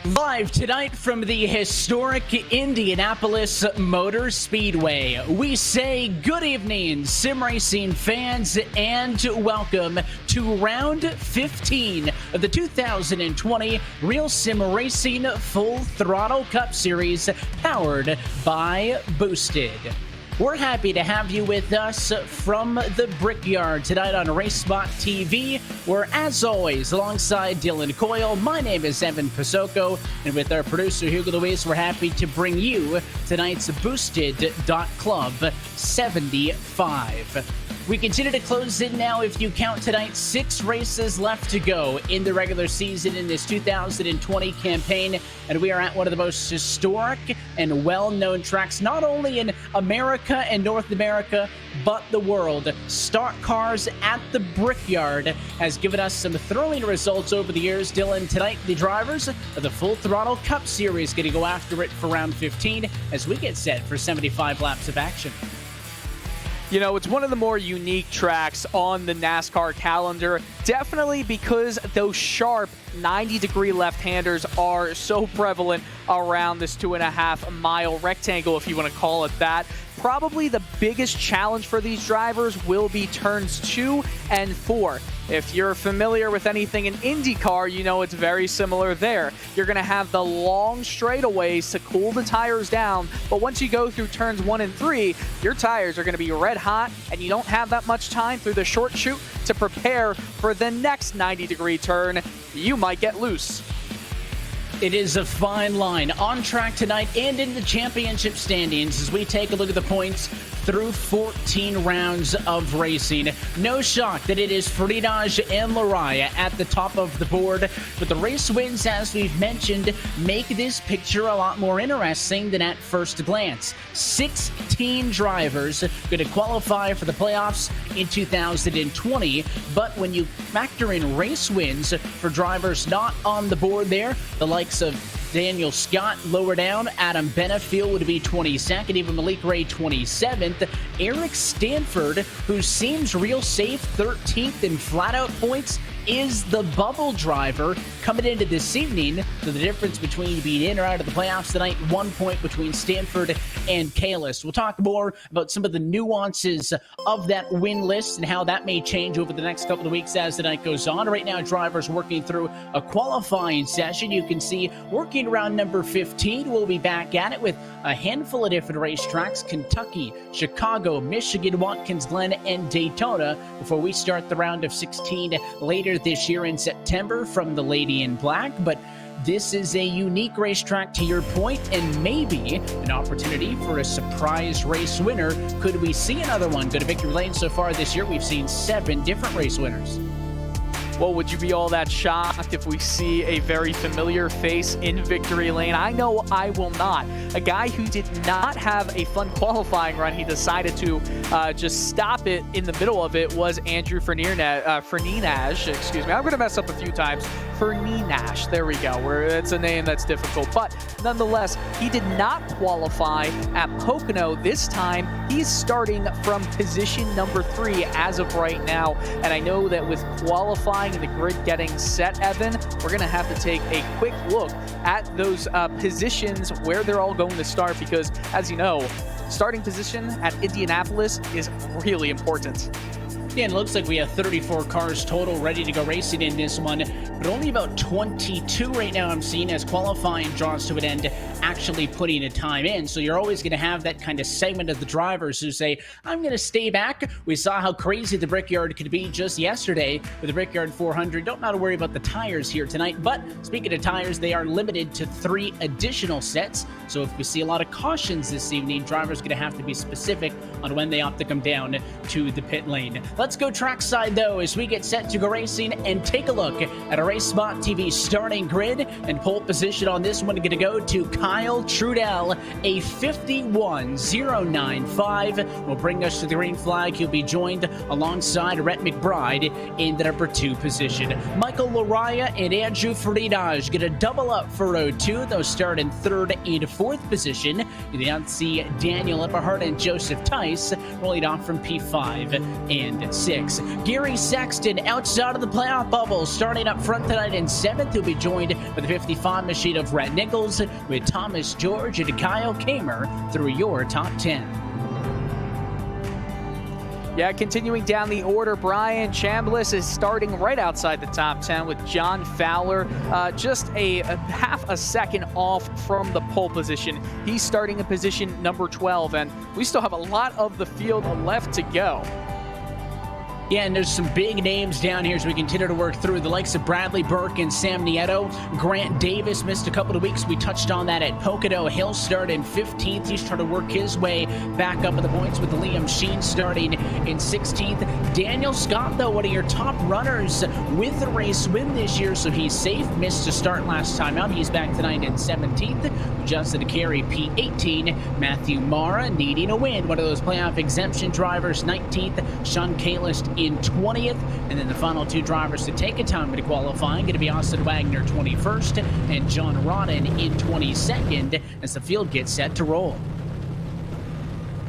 Live tonight from the historic Indianapolis Motor Speedway, we say good evening, sim racing fans, and welcome to round 15 of the 2020 Real Sim Racing Full Throttle Cup Series, powered by Boosted. We're happy to have you with us from the Brickyard tonight on RacespotTV, where, as always, alongside Dylan Coyle, my name is Evan Pasoko, and with our producer Hugo Luis, we're happy to bring you tonight's Boosted.Club 75. We continue to close in now. If you count tonight, 6 races left to go in the regular season in this 2020 campaign, and we are at one of the most historic and well-known tracks, not only in America and North America, but the world. Stock Cars at the Brickyard has given us some thrilling results over the years. Dylan, tonight the drivers of the Full Throttle Cup Series going to go after it for round 15 as we get set for 75 laps of action. You know, it's one of the more unique tracks on the NASCAR calendar, definitely because those sharp 90-degree left-handers are so prevalent around this 2.5-mile rectangle, if you want to call it that. Probably the biggest challenge for these drivers will be turns 2 and 4. If you're familiar with anything in IndyCar, you know it's very similar there. You're going to have the long straightaways to cool the tires down, but once you go through turns 1 and 3, your tires are going to be red hot, and you don't have that much time through the short chute to prepare for the next 90-degree turn. You might get loose. It is a fine line on track tonight and in the championship standings as we take a look at the points through 14 rounds of racing. No shock that it is Fridaj and Lariah at the top of the board, but the race wins, as we've mentioned, make this picture a lot more interesting than at first glance. 16 drivers going to qualify for the playoffs in 2020, but when you factor in race wins for drivers not on the board there, the likes of Daniel Scott lower down, Adam Benefield would be 22nd, even Malik Ray 27th. Eric Stanford, who seems real safe, 13th in flat-out points, is the bubble driver coming into this evening. So the difference between being in or out of the playoffs tonight, 1 point between Stanford and Kalis. We'll talk more about some of the nuances of that win list and how that may change over the next couple of weeks as the night goes on. Right now, drivers working through a qualifying session. You can see working round number 15. We'll be back at it with a handful of different racetracks: Kentucky, Chicago, Michigan, Watkins Glen, and Daytona, before we start the round of 16 later this year in September from the Lady in Black. But this is a unique racetrack, to your point, and maybe an opportunity for a surprise race winner. Could we see another one go to victory lane? So far this year, we've seen 7 different race winners. Well, would you be all that shocked if we see a very familiar face in victory lane? I know I will not. A guy who did not have a fun qualifying run, he decided to just stop it in the middle of it, was Andrew Ferninaj. Excuse me, I'm going to mess up a few times. Ferninaj, there we go. It's a name that's difficult. But nonetheless, he did not qualify at Pocono this time. He's starting from position number 3 as of right now. And I know that with qualifying and the grid getting set, Evan, we're going to have to take a quick look at those positions where they're all going to start, because, as you know, starting position at Indianapolis is really important. Yeah, and it looks like we have 34 cars total ready to go racing in this one, but only about 22 right now I'm seeing as qualifying draws to an end actually putting a time in. So you're always going to have that kind of segment of the drivers who say, I'm going to stay back. We saw how crazy the Brickyard could be just yesterday with the Brickyard 400. Don't have to worry about the tires here tonight, but speaking of tires, they are limited to 3 additional sets. So if we see a lot of cautions this evening, drivers are going to have to be specific on when they opt to come down to the pit lane. Let's go trackside, though, as we get set to go racing and take a look at a RaceSpotTV starting grid. And pole position on this one going to go to Kyle Trudell, a 51.095. Will bring us to the green flag. He'll be joined alongside Rhett McBride in the number 2 position. Michael Lariah and Andrew Fridaj going to double up for row 2. They'll start in 3rd and 4th position. You then see Daniel Epperhart and Joseph Tice rolling off from P5 and 6. Gary Sexton outside of the playoff bubble, starting up front tonight in 7th. He'll be joined by the 55 machine of Rhett Nichols with Thomas George and Kyle Kamer through your top 10. Yeah, continuing down the order, Brian Chambliss is starting right outside the top 10 with John Fowler, just a half a second off from the pole position. He's starting in position number 12, and we still have a lot of the field left to go. Yeah, and there's some big names down here as we continue to work through the likes of Bradley Burke and Sam Nieto. Grant Davis missed a couple of weeks. We touched on that at Pocono. He'll start in 15th. He's trying to work his way back up in the points with Liam Sheen starting in 16th. Daniel Scott, though, one of your top runners with the race win this year, so he's safe. Missed a start last time out. He's back tonight in 17th. Justin Carey, P18. Matthew Mara needing a win. One of those playoff exemption drivers, 19th. Sean Kalist in 20th, and then the final two drivers to take a time to qualifying going to be Austin Wagner 21st and John Rodden in 22nd as the field gets set to roll.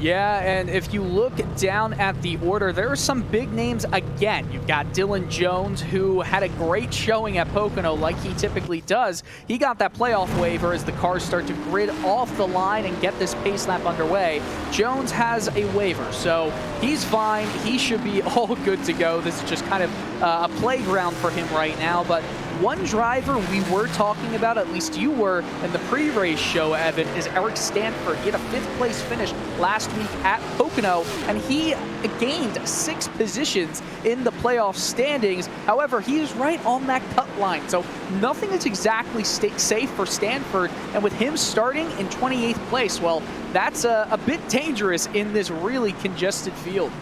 Yeah, and if you look down at the order, there are some big names again. You've got Dylan Jones, who had a great showing at Pocono like he typically does. He got that playoff waiver as the cars start to grid off the line and get this pace lap underway. Jones has a waiver, so he's fine. He should be all good to go. This is just kind of a playground for him right now, but one driver we were talking about, at least you were in the pre-race show, Evan, is Eric Stanford. He had a 5th place finish last week at Pocono, and he gained 6 positions in the playoff standings. However, he is right on that cut line, so nothing is exactly safe for Stanford, and with him starting in 28th place, well, that's a bit dangerous in this really congested field.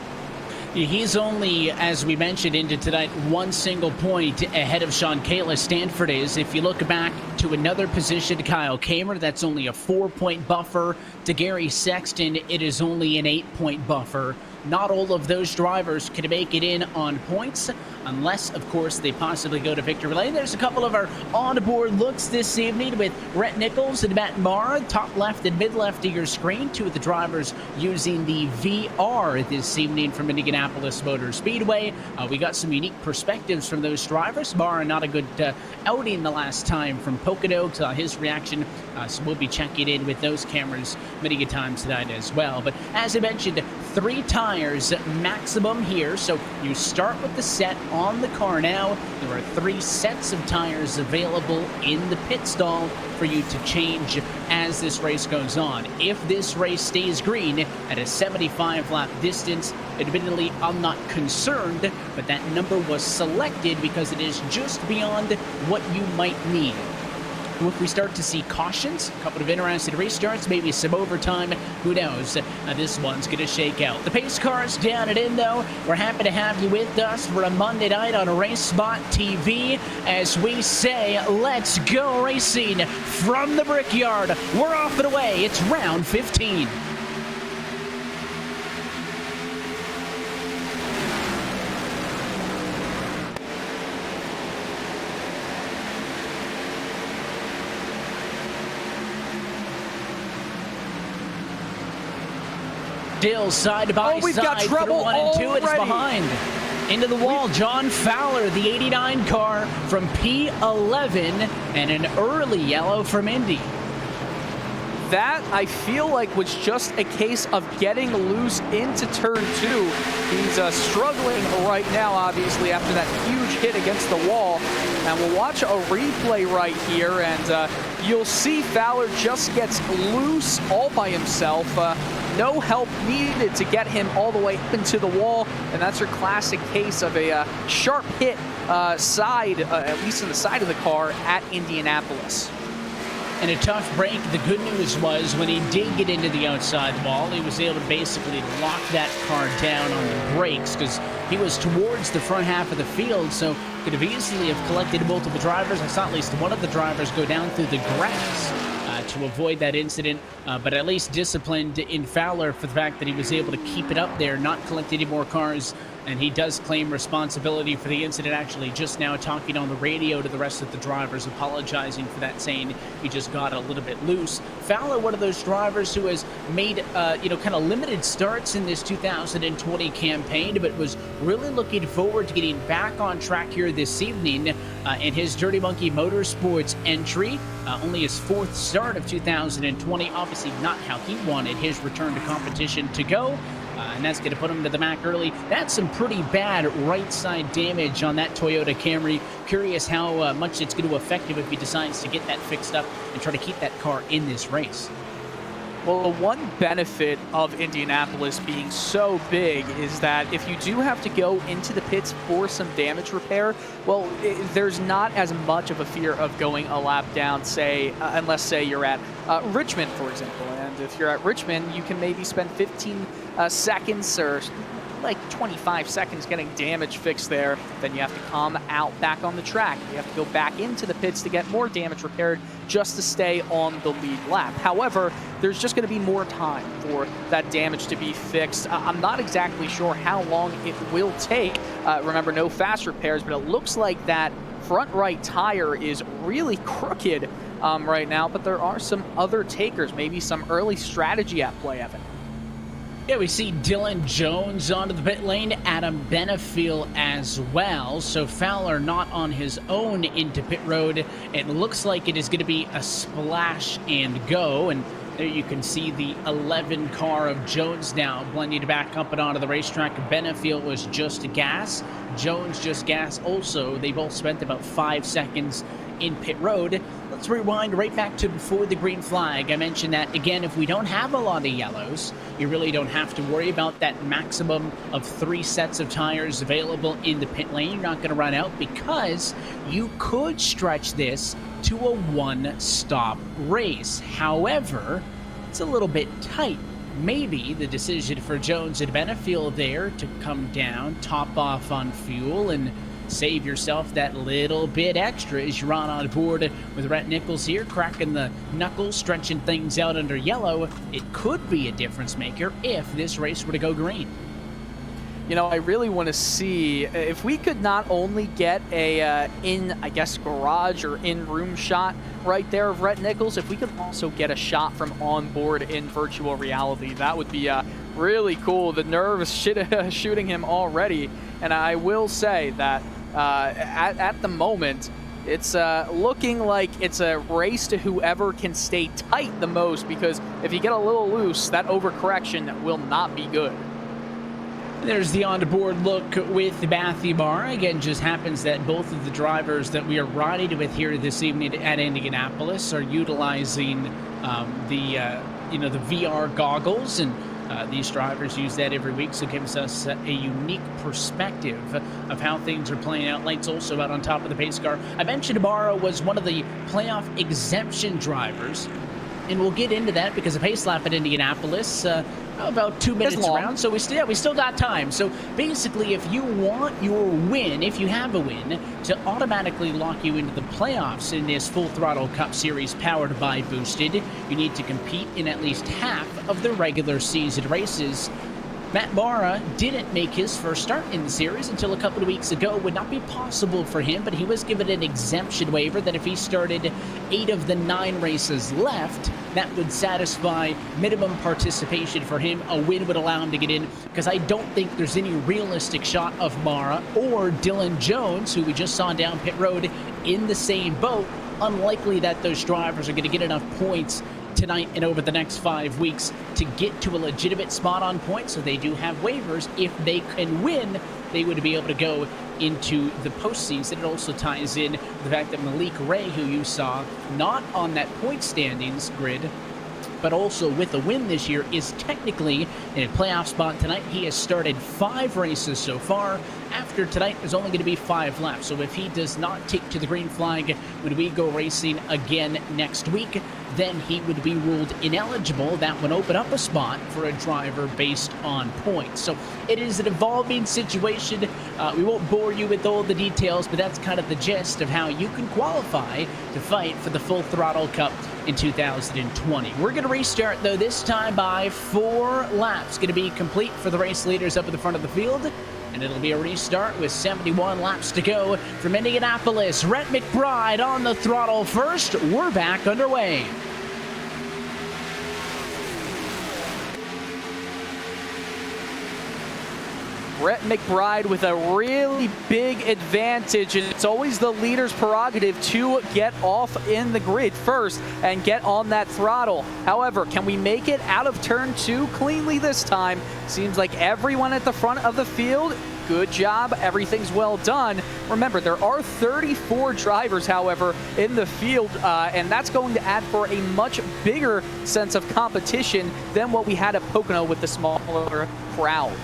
He's only, as we mentioned, into tonight, one single point ahead of Sean Kayla. Stanford is. If you look back to another position, Kyle Kamer, that's only a 4-point buffer. To Gary Sexton, it is only an 8-point buffer. Not all of those drivers can make it in on points, unless, of course, they possibly go to victory lane. There's a couple of our on-board looks this evening with Rhett Nichols and Matt Mara, top left and mid left of your screen. 2 of the drivers using the VR this evening from Indianapolis Motor Speedway. We got some unique perspectives from those drivers. Mara, not a good outing the last time from Pocono. His reaction, so we'll be checking in with those cameras many times tonight as well. But as I mentioned, 3 tires maximum here, so you start with the set on the car now. There are 3 sets of tires available in the pit stall for you to change as this race goes on. If this race stays green at a 75 lap distance, admittedly I'm not concerned, but that number was selected because it is just beyond what you might need. If we start to see cautions, a couple of interesting restarts, maybe some overtime, who knows how this one's going to shake out. The pace car's down and in, though. We're happy to have you with us for a Monday night on RacespotTV as we say, let's go racing from the Brickyard. We're off and away. It's round 15. Still side by we've side. got trouble 1 and 2. already. It's behind. Into the wall, John Fowler, the 89 car from P11, and an early yellow from Indy. That, I feel like, was just a case of getting loose into turn 2. He's struggling right now, obviously, after that huge hit against the wall. And we'll watch a replay right here, and you'll see Fowler just gets loose all by himself. No help needed to get him all the way up into the wall, and that's your classic case of a sharp hit side, at least in the side of the car at Indianapolis. And a tough break. The good news was when he did get into the outside wall, he was able to basically lock that car down on the brakes because he was towards the front half of the field, so could have easily have collected multiple drivers. I saw at least one of the drivers go down through the grass to avoid that incident, but at least disciplined in Fowler for the fact that he was able to keep it up there, not collect any more cars, and he does claim responsibility for the incident, actually just now talking on the radio to the rest of the drivers, apologizing for that, saying he just got a little bit loose. Fowler, one of those drivers who has made, kind of limited starts in this 2020 campaign, but was really looking forward to getting back on track here this evening in his Dirty Monkey Motorsports entry. Only his 4th start of 2020. Obviously not how he wanted his return to competition to go. And that's going to put him to the MAC early. That's some pretty bad right side damage on that Toyota Camry. Curious how much it's going to affect him if he decides to get that fixed up and try to keep that car in this race. Well, the one benefit of Indianapolis being so big is that if you do have to go into the pits for some damage repair, well, there's not as much of a fear of going a lap down, say, unless, say, you're at Richmond, for example. And if you're at Richmond, you can maybe spend 15 seconds or like 25 seconds getting damage fixed there. Then you have to come out back on the track. You have to go back into the pits to get more damage repaired just to stay on the lead lap. However, there's just going to be more time for that damage to be fixed. I'm not exactly sure how long it will take. Remember, no fast repairs, but it looks like that front right tire is really crooked right now, but there are some other takers, maybe some early strategy at play, Evan. Yeah, we see Dylan Jones onto the pit lane, Adam Benefiel as well. So Fowler not on his own into pit road. It looks like it is going to be a splash and go. And there you can see the 11 car of Jones now blending back up and onto the racetrack. Benefiel was just gas. Jones just gas also. They both spent about 5 seconds in pit road. Let's rewind right back to before the green flag. I mentioned that, again, if we don't have a lot of yellows, you really don't have to worry about that maximum of 3 sets of tires available in the pit lane. You're not going to run out because you could stretch this to a 1-stop race. However, it's a little bit tight. Maybe the decision for Jones and Benefiel there to come down, top off on fuel, and save yourself that little bit extra as you run on board with Rhett Nichols here, cracking the knuckles, stretching things out under yellow. It could be a difference maker if this race were to go green. You know, I really want to see if we could not only get a I guess, garage or in-room shot right there of Rhett Nichols, if we could also get a shot from on board in virtual reality. That would be really cool. The nerves shooting him already. And I will say that at the moment, it's looking like it's a race to whoever can stay tight the most, because if you get a little loose, that overcorrection will not be good. There's the on-board look with Matthew Barr. Again, just happens that both of the drivers that we are riding with here this evening at Indianapolis are utilizing the VR goggles, and these drivers use that every week, so it gives us a unique perspective of how things are playing out. Lights also out on top of the pace car. I mentioned Barra was one of the playoff exemption drivers, and we'll get into that because the pace lap at Indianapolis about 2 minutes around, so we still got time. So basically, if you want your win, if you have a win, to automatically lock you into the playoffs in this Full Throttle Cup Series powered by Boosted, you need to compete in at least half of the regular season races. Matt Barra didn't make his first start in the series until a couple of weeks ago. Would not be possible for him, but he was given an exemption waiver that if he started 8 of the 9 races left, that would satisfy minimum participation for him. A win would allow him to get in, because I don't think there's any realistic shot of Barra or Dylan Jones, who we just saw down pit road, in the same boat. Unlikely that those drivers are going to get enough points tonight and over the next 5 weeks to get to a legitimate spot on points, so they do have waivers. If they can win, they would be able to go into the postseason. It also ties in the fact that Malik Ray, who you saw not on that point standings grid, but also with a win this year, is technically in a playoff spot tonight. He has started 5 races so far. After tonight, there's only going to be 5 laps. So if he does not take to the green flag when we go racing again next week, then he would be ruled ineligible. That would open up a spot for a driver based on points. So it is an evolving situation. We won't bore you with all the details, but that's kind of the gist of how you can qualify to fight for the Full Throttle Cup in 2020. We're going to restart, though, this time by 4 laps. Going to be complete for the race leaders up at the front of the field. And it'll be a restart with 71 laps to go from Indianapolis. Rhett McBride on the throttle first. We're back underway. Brett McBride with a really big advantage, and it's always the leader's prerogative to get off in the grid first and get on that throttle. However, can we make it out of turn 2 cleanly this time? Seems like everyone at the front of the field, good job, everything's well done. Remember, there are 34 drivers, however, in the field, and that's going to add for a much bigger sense of competition than what we had at Pocono with the smaller crowd.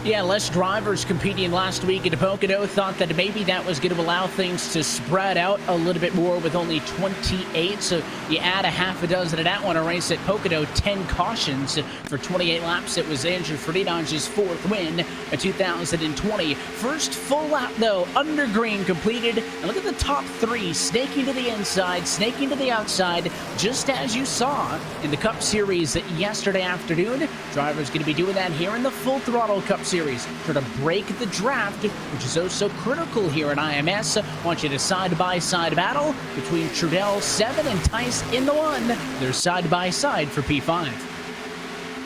Yeah, less drivers competing last week at Pocono. Thought that maybe that was going to allow things to spread out a little bit more with only 28. So you add a half a dozen of that one. A race at Pocono, 10 cautions for 28 laps. It was Andrew Ferdinand's 4th win in 2020. First full lap, though, under green completed. And look at the top 3, snaking to the inside, snaking to the outside, just as you saw in the Cup Series yesterday afternoon. Drivers going to be doing that here in the Full Throttle Cup Series. Trying to break the draft, which is oh so critical here at IMS. Want you to side-by-side battle between Trudell 7 and Tice in the 1. They're side-by-side for P5.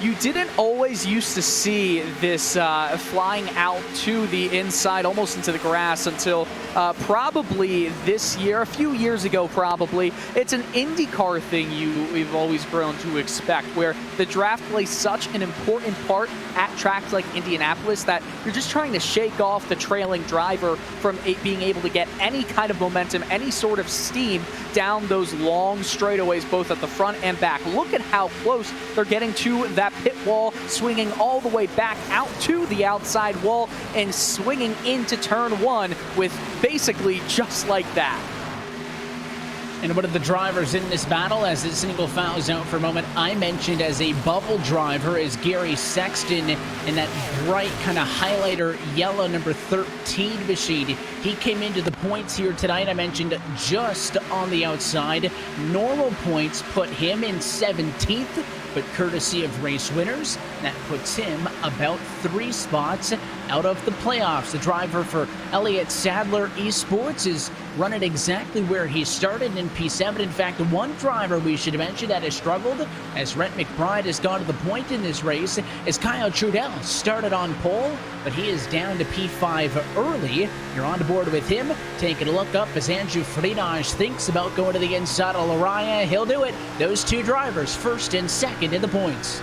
You didn't always used to see this flying out to the inside, almost into the grass, until probably this year, a few years ago probably. It's an IndyCar thing we've always grown to expect, where the draft plays such an important part at tracks like Indianapolis that you're just trying to shake off the trailing driver from being able to get any kind of momentum, any sort of steam down those long straightaways, both at the front and back. Look at how close they're getting to that pit wall, swinging all the way back out to the outside wall and swinging into turn 1 with basically just like that. And one of the drivers in this battle, as the single fouls out for a moment, I mentioned as a bubble driver is Gary Sexton in that bright kind of highlighter yellow number 13 machine. He came into the points here tonight. I mentioned just on the outside. Normal points put him in 17th, but courtesy of race winners, that puts him about 3 spots out of the playoffs. The driver for Elliott Sadler eSports is running exactly where he started in P7. In fact, one driver we should mention that has struggled as Brett McBride has gone to the point in this race is Kyle Trudell. Started on pole, but he is down to P5 early. You're on board with him. Taking a look up as Andrew Ferdinand thinks about going to the inside of Lariah. He'll do it. Those 2 drivers, first and second in the points.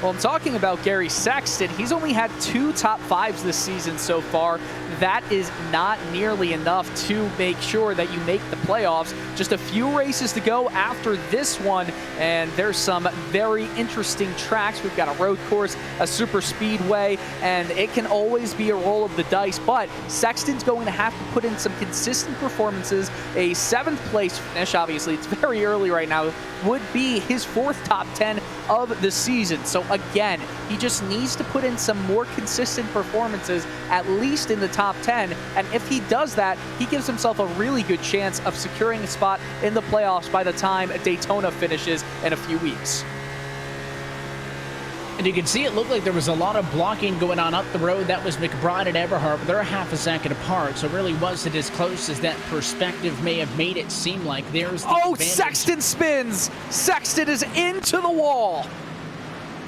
Well, I'm talking about Gary Sexton. He's only had 2 top 5s this season so far. That is not nearly enough to make sure that you make the playoffs. Just a few races to go after this one, and there's some very interesting tracks. We've got a road course, a super speedway, and it can always be a roll of the dice, but Sexton's going to have to put in some consistent performances. A 7th place finish, obviously, it's very early right now, would be his 4th top 10 of the season. So again, he just needs to put in some more consistent performances, at least in the top 10. And if he does that, he gives himself a really good chance of securing a spot in the playoffs by the time Daytona finishes in a few weeks. And you can see it looked like there was a lot of blocking going on up the road. That was McBride and Eberhardt, but they're a half a second apart, so it really wasn't as close as that perspective may have made it seem like. There's the advantage. Sexton spins! Sexton is into the wall!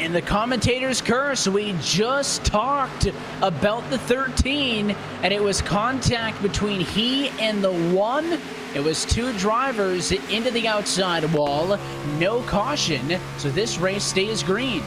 In the commentator's curse, we just talked about the 13, and it was contact between he and the 1. It was 2 drivers into the outside wall. No caution, so this race stays green.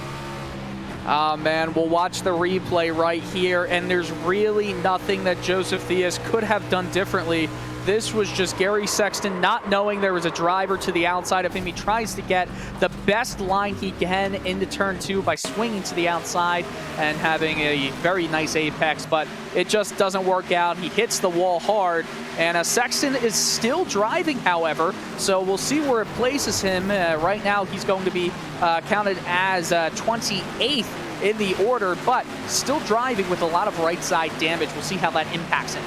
Oh man, we'll watch the replay right here, and there's really nothing that Joseph Theus could have done differently. This was just Gary Sexton not knowing there was a driver to the outside of him. He tries to get the best line he can into turn 2 by swinging to the outside and having a very nice apex, but it just doesn't work out. He hits the wall hard, and Sexton is still driving, however, so we'll see where it places him. Right now, he's going to be counted as 28th in the order, but still driving with a lot of right side damage. We'll see how that impacts him.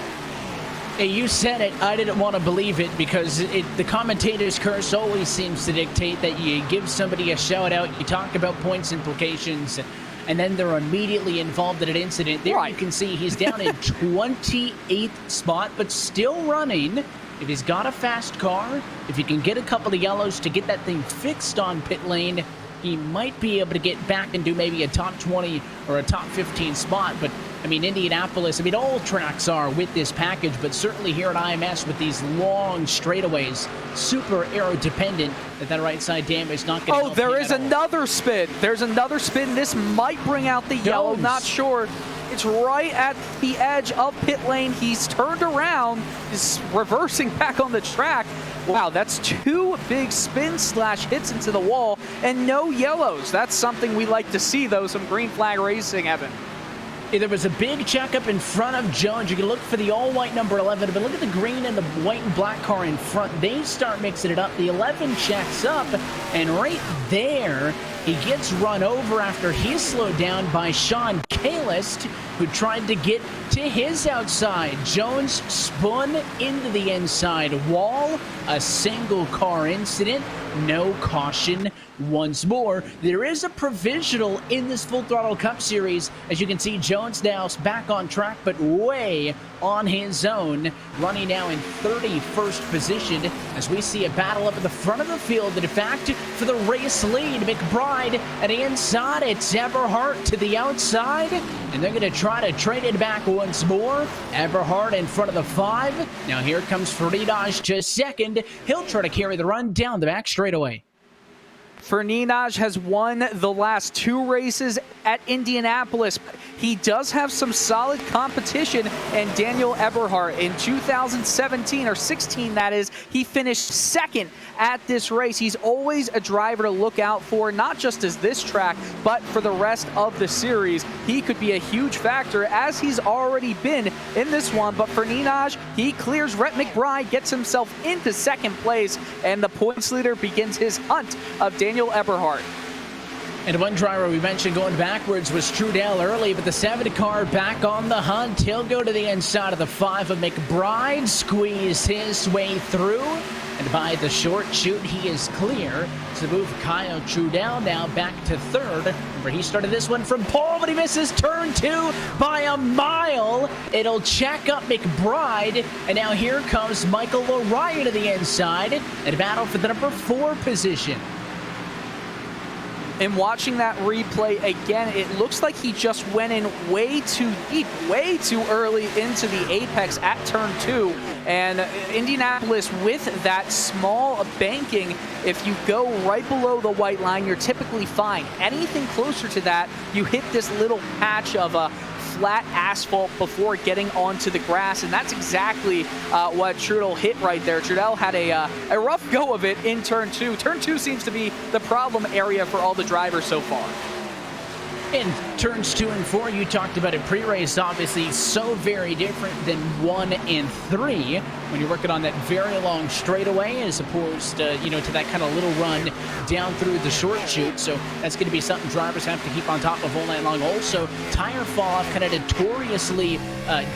Hey, you said it. I didn't want to believe it because the commentator's curse always seems to dictate that you give somebody a shout out, you talk about points implications, and then they're immediately involved in an incident. There you can see he's down in 28th spot, but still running. If he's got a fast car, if he can get a couple of yellows to get that thing fixed on pit lane, he might be able to get back and do maybe a top 20 or a top 15 spot. But I mean, Indianapolis, I mean, all tracks are with this package, but certainly here at IMS with these long straightaways, super aero dependent, that right side damage not going to Oh, there is another spin. There's another spin. This might bring out the yellow, not sure. It's right at the edge of pit lane. He's turned around, is reversing back on the track. Wow, that's 2 big spin/hits into the wall and no yellows. That's something we like to see, though, some green flag racing, Evan. There was a big checkup in front of Jones. You can look for the all-white number 11, but look at the green and the white and black car in front. They start mixing it up. The 11 checks up, and right there, he gets run over after he's slowed down by Sean Kalist, who tried to get to his outside. Jones spun into the inside wall. A single car incident. No caution once more. There is a provisional in this Full Throttle Cup Series. As you can see, Jones now is back on track, but way on his own, running now in 31st position as we see a battle up at the front of the field. And in fact, for the race lead, McBride at the inside, it's Eberhardt to the outside, and they're going to try to trade it back once more. Eberhardt in front of the 5. Now here comes Ferdinand to second. He'll try to carry the run down the back straightaway. Ferdinand has won the last 2 races at Indianapolis. He does have some solid competition, and Daniel Eberhardt in 2017 or 16, that is, he finished second at this race. He's always a driver to look out for, not just as this track, but for the rest of the series. He could be a huge factor, as he's already been in this one. But Ferdinand, he clears Rhett McBride, gets himself into second place, and the points leader begins his hunt of Daniel Eberhardt. And one driver we mentioned going backwards was Trudell early, but the 7 car back on the hunt. He'll go to the inside of the 5 of McBride, squeeze his way through, and by the short chute, he is clear to move Kyle Trudell now back to 3rd. Remember, he started this one from pole, but he misses turn 2 by a mile. It'll check up McBride, and now here comes Michael O'Ryan to the inside and battle for the number 4 position. And watching that replay again, it looks like he just went in way too deep, way too early into the apex at turn 2. And Indianapolis, with that small banking, if you go right below the white line, you're typically fine. Anything closer to that, you hit this little patch of a flat asphalt before getting onto the grass, and that's exactly what Trudell hit right there. Trudell had a rough go of it in turn 2. Turn 2 seems to be the problem area for all the drivers so far. In turns 2 and 4, you talked about it pre-race, obviously so very different than 1 and 3 when you're working on that very long straightaway as opposed to, to that kind of little run down through the short chute. So that's going to be something drivers have to keep on top of all night long. Also, tire fall off kind of notoriously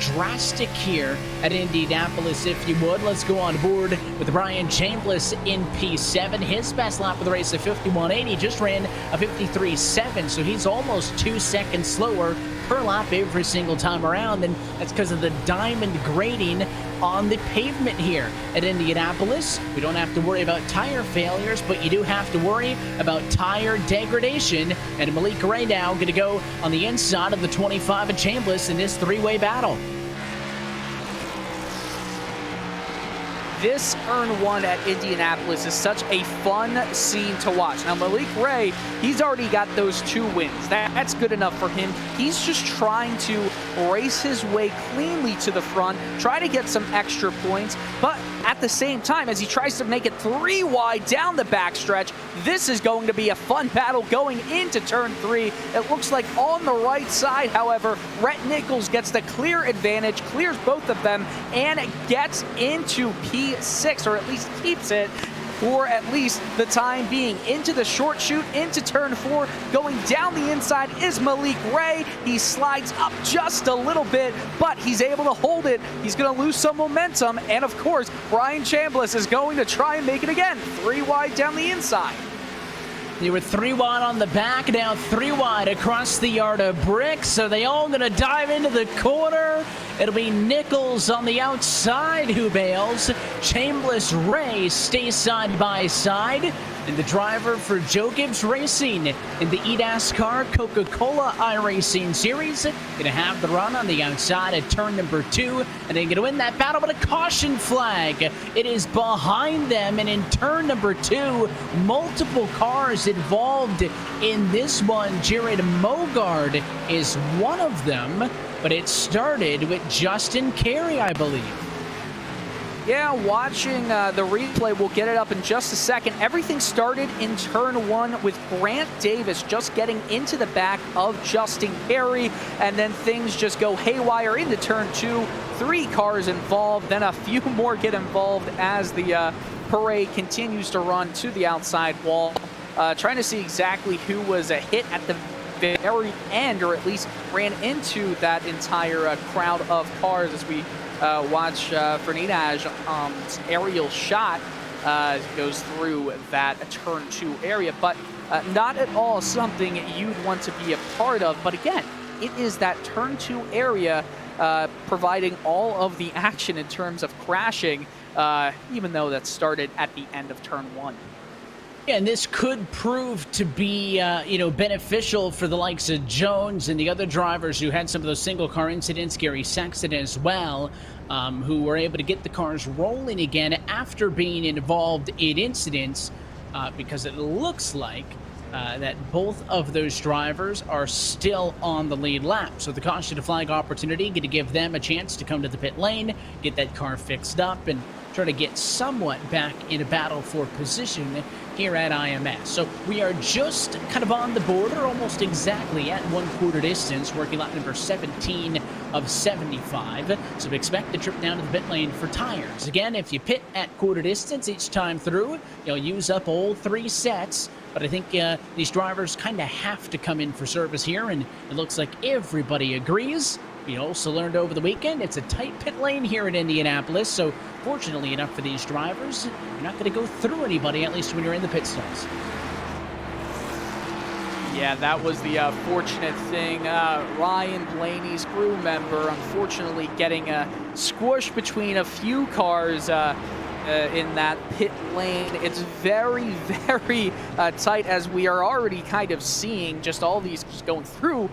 drastic here at Indianapolis, if you would. Let's go on board with Brian Chambliss in P7. His best lap of the race, a 51.80, just ran a 53.7, so he's almost 2 seconds slower per lap every single time around, and that's because of the diamond grading on the pavement here at Indianapolis. We don't have to worry about tire failures, but you do have to worry about tire degradation. And Malik Ray now going to go on the inside of the 25 of Chambliss in this 3-way battle. This Turn 1 at Indianapolis is such a fun scene to watch. Now, Malik Ray, he's already got those 2 wins. That's good enough for him. He's just trying to race his way cleanly to the front, try to get some extra points, but at the same time, as he tries to make it 3 wide down the backstretch, this is going to be a fun battle going into Turn 3. It looks like on the right side, however, Rhett Nichols gets the clear advantage, clears both of them, and gets into P6, or at least keeps it for at least the time being. Into the short chute, into turn 4, going down the inside is Malik Ray. He slides up just a little bit, but he's able to hold it. He's going to lose some momentum, and of course, Brian Chambliss is going to try and make it again. 3 wide down the inside. They were 3 wide on the back, now 3 wide across the yard of bricks. So they all going to dive into the corner. It'll be Nichols on the outside who bails. Chambliss, Ray stay side by side. And the driver for Joe Gibbs Racing in the NASCAR Coca-Cola iRacing Series going to have the run on the outside at turn number 2, and they're going to win that battle with a caution flag. It is behind them, and in turn number 2, multiple cars involved in this one. Jared Mogard is one of them, but it started with Justin Carey, I believe. Yeah, watching the replay, we'll get it up in just a second. Everything started in turn 1 with Grant Davis just getting into the back of Justin Carey, and then things just go haywire into turn 2. 3 cars involved, then a few more get involved as the parade continues to run to the outside wall. Trying to see exactly who was a hit at the very end, or at least ran into that entire crowd of cars as we watch Fernandez's aerial shot goes through that turn 2 area, but not at all something you'd want to be a part of. But again, it is that turn 2 area providing all of the action in terms of crashing, even though that started at the end of turn 1. Yeah, and this could prove to be, beneficial for the likes of Jones and the other drivers who had some of those single-car incidents, Gary Sexton as well, who were able to get the cars rolling again after being involved in incidents, because it looks like that both of those drivers are still on the lead lap. So the caution to flag opportunity going to give them a chance to come to the pit lane, get that car fixed up, and try to get somewhat back in a battle for position here at IMS. So we are just kind of on the border, almost exactly at 1/4 distance, working lap number 17 of 75. So expect the trip down to the pit lane for tires. Again, if you pit at 1/4 distance each time through, you'll use up all 3 sets. But I think these drivers kind of have to come in for service here, and it looks like everybody agrees. We also learned over the weekend it's a tight pit lane here in Indianapolis, so fortunately enough for these drivers, you're not going to go through anybody, at least when you're in the pit stalls. Yeah, that was the fortunate thing. Ryan Blaney's crew member, unfortunately, getting squished between a few cars in that pit lane. It's very, very tight, as we are already kind of seeing just all these just going through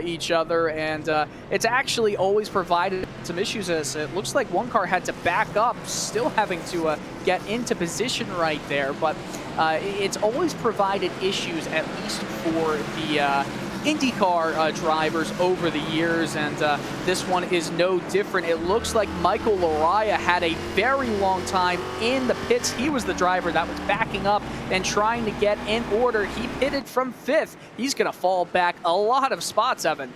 each other, and it's actually always provided some issues, as it looks like one car had to back up, still having to get into position right there, but it's always provided issues, at least for the IndyCar drivers over the years, and this one is no different. It looks like Michael Laraya had a very long time in the pits. He was the driver that was backing up and trying to get in order. He pitted from 5th. He's going to fall back a lot of spots, Evan.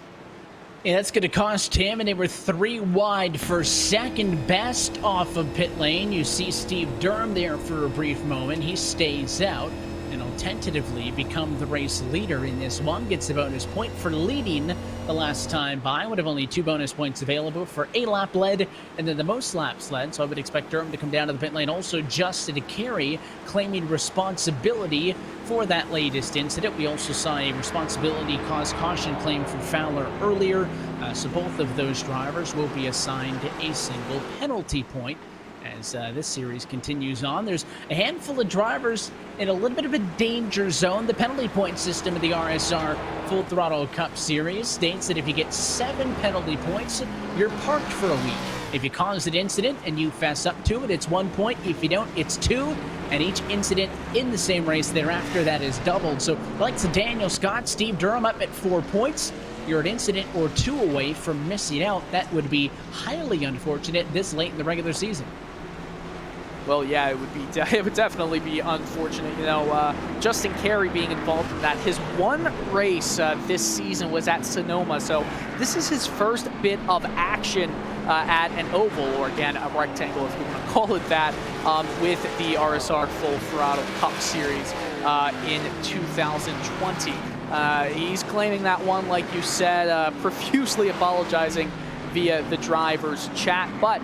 Yeah, that's going to cost him, and they were 3 wide for second best off of pit lane. You see Steve Durham there for a brief moment. He stays out and will tentatively become the race leader in this one. Gets a bonus point for leading the last time by. Would have only 2 bonus points available for a lap led and then the most laps led. So I would expect Durham to come down to the pit lane. Also Justin Carey claiming responsibility for that latest incident. We also saw a responsibility cause caution claim for Fowler earlier. So both of those drivers will be assigned a single penalty point as this series continues on. There's a handful of drivers in a little bit of a danger zone. The penalty point system of the RSR Full Throttle Cup Series states that if you get 7 penalty points, you're parked for a week. If you cause an incident and you fess up to it, it's 1 point. If you don't, it's 2. And each incident in the same race thereafter, that is doubled. So like Daniel Scott, Steve Durham up at 4 points. You're an incident or 2 away from missing out. That would be highly unfortunate this late in the regular season. Well, yeah, it would definitely be unfortunate. You know, Justin Carey being involved in that. His one race this season was at Sonoma, so this is his first bit of action at an oval, or again, a rectangle if you want to call it that, with the RSR Full Throttle Cup Series in 2020. He's claiming that one, like you said, profusely apologizing via the driver's chat, but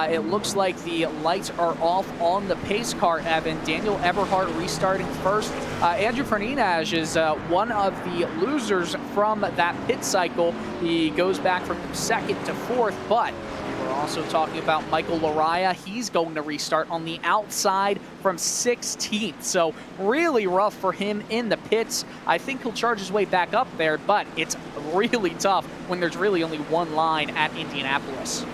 it looks like the lights are off on the pace car, Evan. Daniel Eberhardt restarting first. Andrew Fernandez is one of the losers from that pit cycle. He goes back from 2nd to 4th, but we're also talking about Michael Laraya. He's going to restart on the outside from 16th. So really rough for him in the pits. I think he'll charge his way back up there, but it's really tough when there's really only one line at Indianapolis.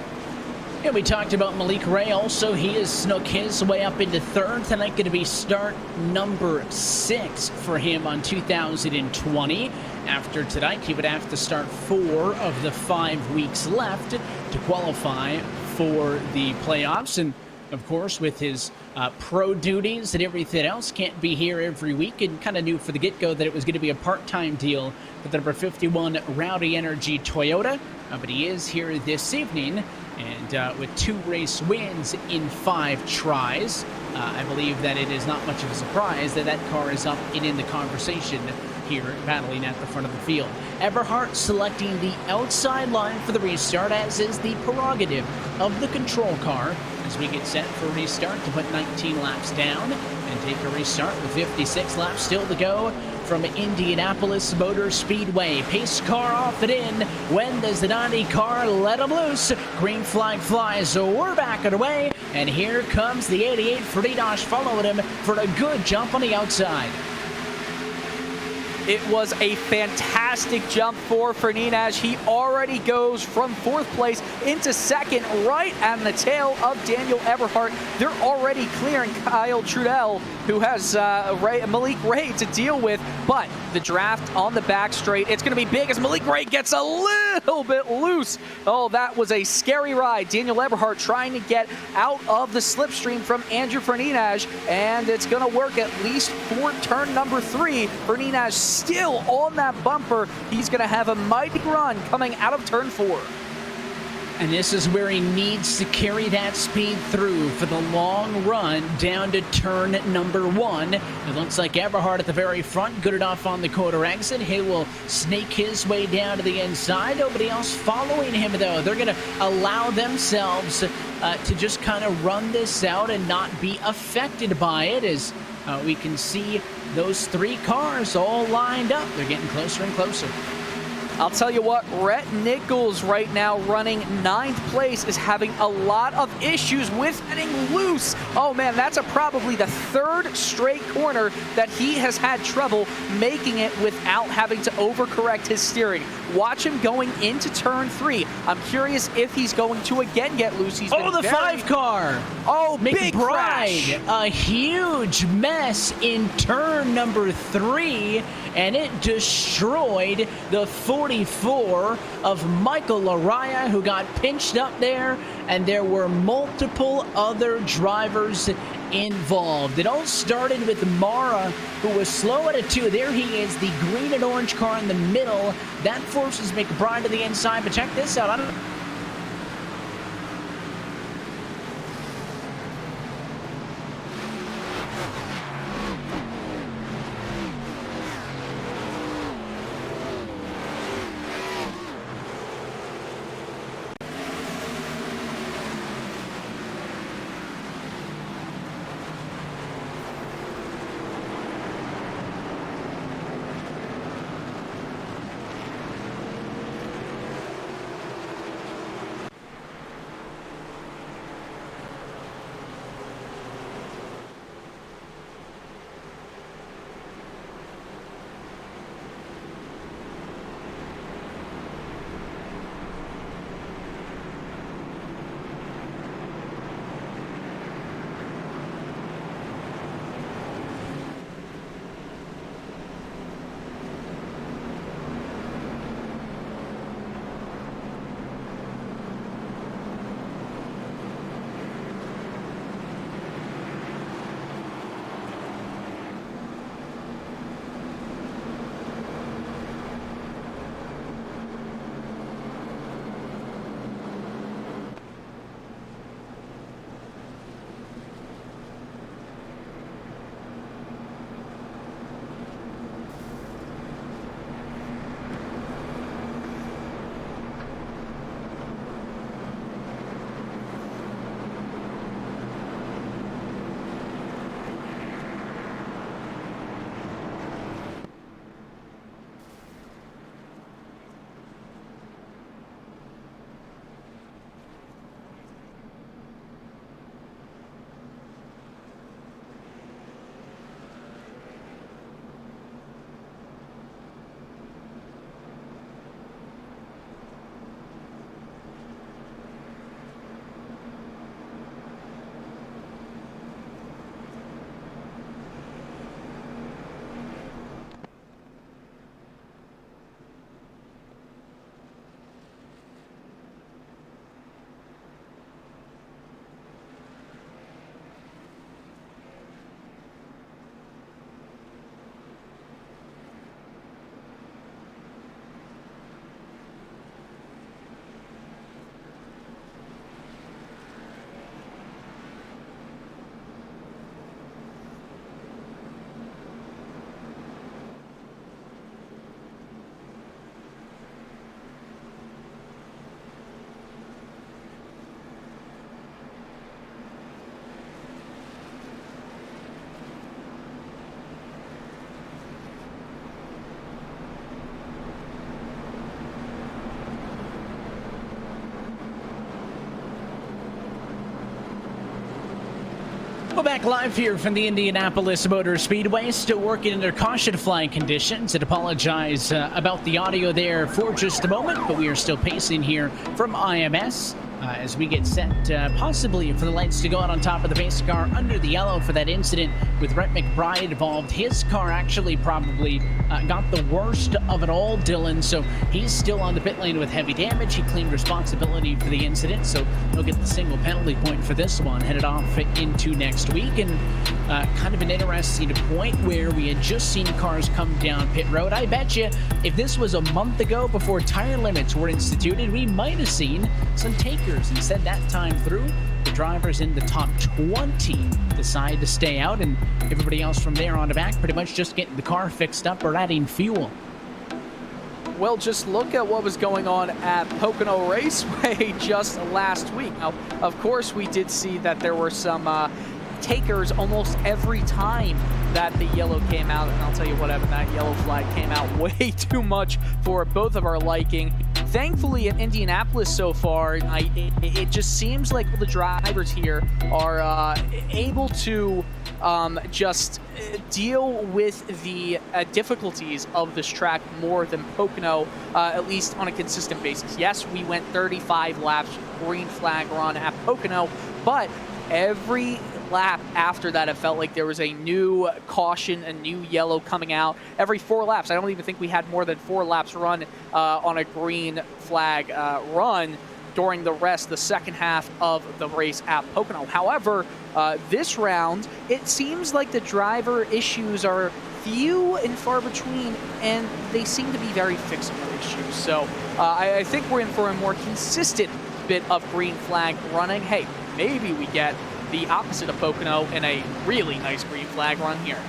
Yeah, we talked about Malik Ray also. He has snuck his way up into third. Tonight going to be start number 6 for him on 2020. After tonight, he would have to start 4 of the 5 weeks left to qualify for the playoffs. And of course, with his pro duties and everything else, can't be here every week, and kind of knew for the get-go that it was going to be a part-time deal with the number 51 Rowdy Energy Toyota. But he is here this evening, and with 2 race wins in 5 tries, I believe that it is not much of a surprise that that car is up and in the conversation here, battling at the front of the field. Eberhardt selecting the outside line for the restart, as is the prerogative of the control car, as we get set for a restart to put 19 laps down and take a restart with 56 laps still to go from Indianapolis Motor Speedway. Pace car off and in. When does the 90 car let him loose? Green flag flies, so we're back and away. And here comes the 88 Friedrich following him for a good jump on the outside. It was a fantastic jump for Fernandez. He already goes from 4th place into 2nd, right on the tail of Daniel Eberhardt. They're already clearing Kyle Trudell, who has Malik Ray to deal with. But the draft on the back straight, it's going to be big as Malik Ray gets a little bit loose. Oh, that was a scary ride. Daniel Eberhardt trying to get out of the slipstream from Andrew Fernandez, and it's going to work at least for turn number 3. Fernandez still on that bumper. He's going to have a mighty run coming out of turn 4. And this is where he needs to carry that speed through for the long run down to turn number 1. It looks like Eberhardt at the very front, good enough on the quarter exit. He will snake his way down to the inside. Nobody else following him, though. They're going to allow themselves to just kind of run this out and not be affected by it, as we can see those 3 cars all lined up. They're getting closer and closer. I'll tell you what, Rhett Nichols right now running 9th place is having a lot of issues with getting loose. Oh man, that's probably the 3rd straight corner that he has had trouble making it without having to overcorrect his steering. Watch him going into turn 3. I'm curious if he's going to again get loose. He's the 5 car. Oh, big crash. A huge mess in turn number 3, and it destroyed the 44 of Michael Laraya, who got pinched up there, and there were multiple other drivers involved. It all started with Mara, who was slow at a 2. There he is, the green and orange car in the middle. That forces McBride to the inside, but check this out. I don't know. Welcome back live here from the Indianapolis Motor Speedway. Still working under caution flying conditions. And apologize about the audio there for just a moment, but we are still pacing here from IMS as we get set possibly for the lights to go out on top of the pace car under the yellow for that incident with Rhett McBride involved. His car actually probably got the worst of it all, Dylan, so he's still on the pit lane with heavy damage. He claimed responsibility for the incident, so he'll get the single penalty point for this one, headed off into next week. And kind of an interesting point where we had just seen cars come down pit road. I bet you if this was a month ago before tire limits were instituted, we might have seen some takers. Instead, that time through, the drivers in the top 20 decide to stay out, and everybody else from there on the back pretty much just getting the car fixed up or adding fuel. Well, just look at what was going on at Pocono Raceway just last week. Now, of course, we did see that there were some takers almost every time that the yellow came out, and I'll tell you what, Evan, that yellow flag came out way too much for both of our liking. Thankfully, in Indianapolis so far, it just seems like the drivers here are able to just deal with the difficulties of this track more than Pocono, at least on a consistent basis. Yes, we went 35 laps, green flag run at Pocono, but every lap after that, it felt like there was a new caution, a new yellow coming out every 4 laps. I don't even think we had more than 4 laps run on a green flag run during the second half of the race at Pocono. However, this round, it seems like the driver issues are few and far between, and they seem to be very fixable issues. So I think we're in for a more consistent bit of green flag running. Hey, maybe we get the opposite of Pocono in a really nice green flag run here.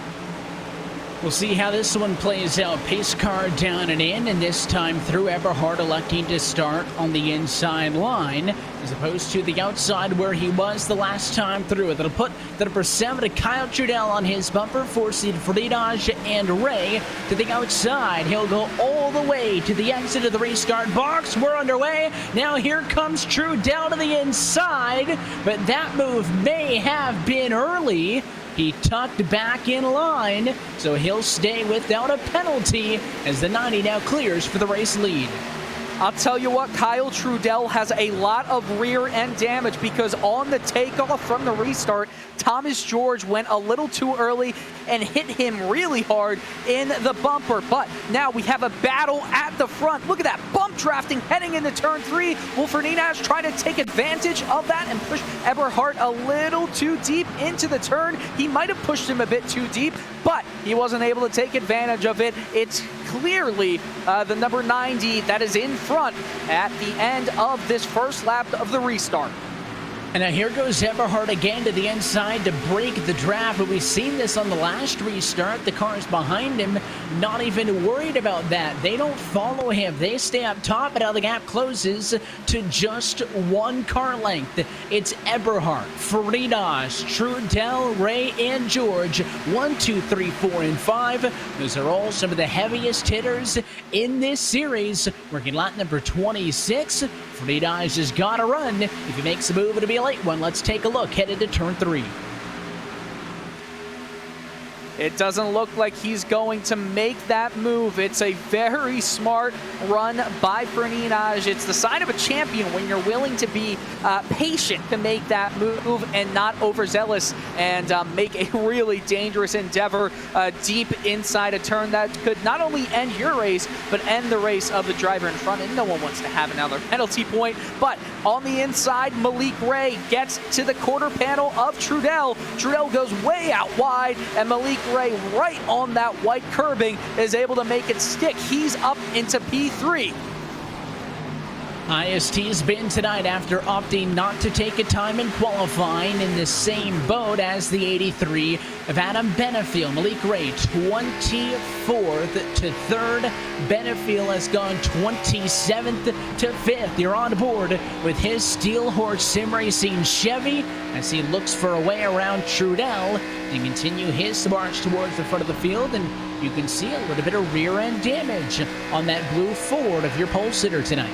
We'll see how this one plays out. Pace car down and in, and this time through, Eberhard electing to start on the inside line as opposed to the outside where he was the last time through. It'll put the number 7 to Kyle Trudell on his bumper, forcing Friedage and Ray to the outside. He'll go all the way to the exit of the restart box. We're underway. Now here comes Trudell to the inside, but that move may have been early. He tucked back in line, so he'll stay without a penalty as the 90 now clears for the race lead. I'll tell you what, Kyle Trudell has a lot of rear end damage because on the takeoff from the restart, Thomas George went a little too early and hit him really hard in the bumper. But now we have a battle at the front. Look at that bump drafting heading into turn 3. Will Friedage try to take advantage of that and push Eberhard a little too deep into the turn? He might have pushed him a bit too deep, but he wasn't able to take advantage of it. It's clearly the number 90 that is in front at the end of this first lap of the restart. And now here goes Eberhard again to the inside to break the draft. But we've seen this on the last restart. The cars behind him not even worried about that. They don't follow him. They stay up top, and now the gap closes to just 1 car length. It's Eberhard, Friedage, Trudell, Ray, and George. 1, 2, 3, 4, and 5. Those are all some of the heaviest hitters in this series. Working lap number 26. Friedage has got to run. If he makes a move, it'll be a late one. Let's take a look headed to turn 3. It doesn't look like he's going to make that move. It's a very smart run by Friedage. It's the sign of a champion when you're willing to be patient to make that move and not overzealous and make a really dangerous endeavor deep inside a turn that could not only end your race, but end the race of the driver in front. And no one wants to have another penalty point. But on the inside, Malik Ray gets to the quarter panel of Trudell. Trudell goes way out wide, and Malik Ray, right on that white curbing, is able to make it stick. He's up into P3. IST's been tonight after opting not to take a time in qualifying in the same boat as the 83 of Adam Benefiel. Malik Ray, 24th to 3rd. Benefiel has gone 27th to 5th. You're on board with his Steel Horse Sim Racing Chevy as he looks for a way around Trudell and continue his march towards the front of the field. And you can see a little bit of rear end damage on that blue Ford of your pole sitter tonight.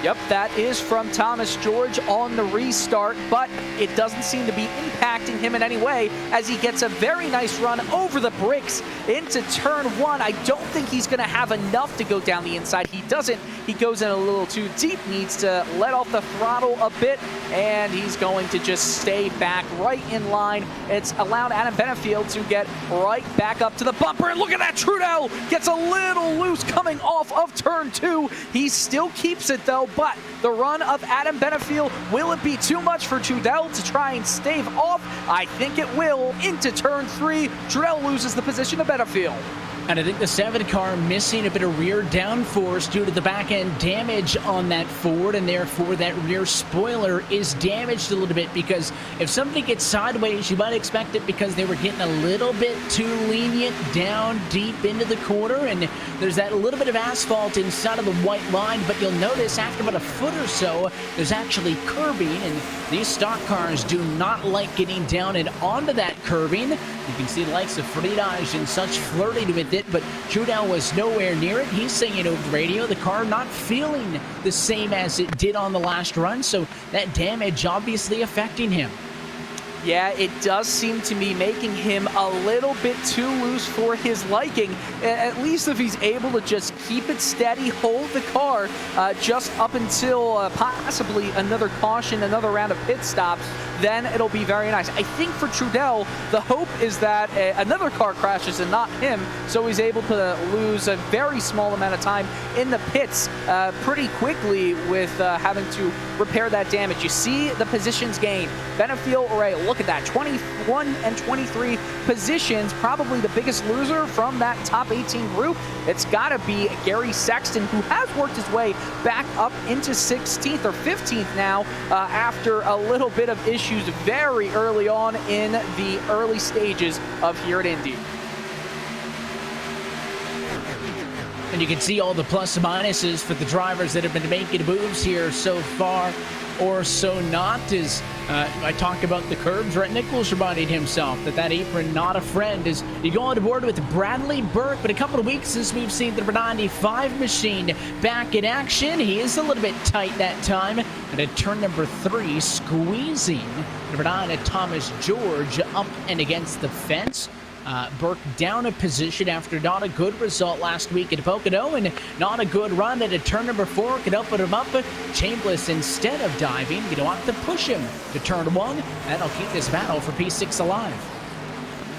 Yep, that is from Thomas George on the restart, but it doesn't seem to be impacting him in any way as he gets a very nice run over the bricks into turn 1. I don't think he's going to have enough to go down the inside. He doesn't. He goes in a little too deep, needs to let off the throttle a bit, and he's going to just stay back right in line. It's allowed Adam Benefield to get right back up to the bumper, and look at that, Trudell gets a little loose coming off of turn 2. He still keeps it though, but the run of Adam Benefield, will it be too much for Trudell to try and stave off? I think it will. Into turn 3, Trudell loses the position to Benefield. And I think the 7 car missing a bit of rear downforce due to the back end damage on that Ford, and therefore that rear spoiler is damaged a little bit, because if somebody gets sideways, you might expect it because they were getting a little bit too lenient down deep into the corner, and there's that little bit of asphalt inside of the white line, but you'll notice after about a foot or so, there's actually curbing, and these stock cars do not like getting down and onto that curbing. You can see the likes of Friedage and such flirting with it, but Trudell was nowhere near it. He's saying over the radio the car not feeling the same as it did on the last run, so that damage obviously affecting him. Yeah, it does seem to be making him a little bit too loose for his liking. At least if he's able to just keep it steady, hold the car just up until possibly another caution, another round of pit stops, then it'll be very nice. I think for Trudell, the hope is that another car crashes and not him, so he's able to lose a very small amount of time in the pits pretty quickly with having to repair that damage. You see the positions gained. Benefield, Ray, look at that, 21 and 23 positions, probably the biggest loser from that top 18 group. It's got to be Gary Sexton, who has worked his way back up into 16th or 15th now after a little bit of issues very early on in the early stages of here at Indy. And you can see all the plus and minuses for the drivers that have been making moves here so far, or so not, as I talk about the curbs. Rhett Nichols reminding himself that apron not a friend as you go on board with Bradley Burke. But a couple of weeks since we've seen the number 95 machine back in action, he is a little bit tight that time. And at turn number 3, squeezing number 9 Thomas George up and against the fence. Burke down a position after not a good result last week at Pocono, and not a good run at a turn number 4 could open him up. Chambliss, instead of diving, you don't have to push him to turn 1. That'll keep this battle for P6 alive.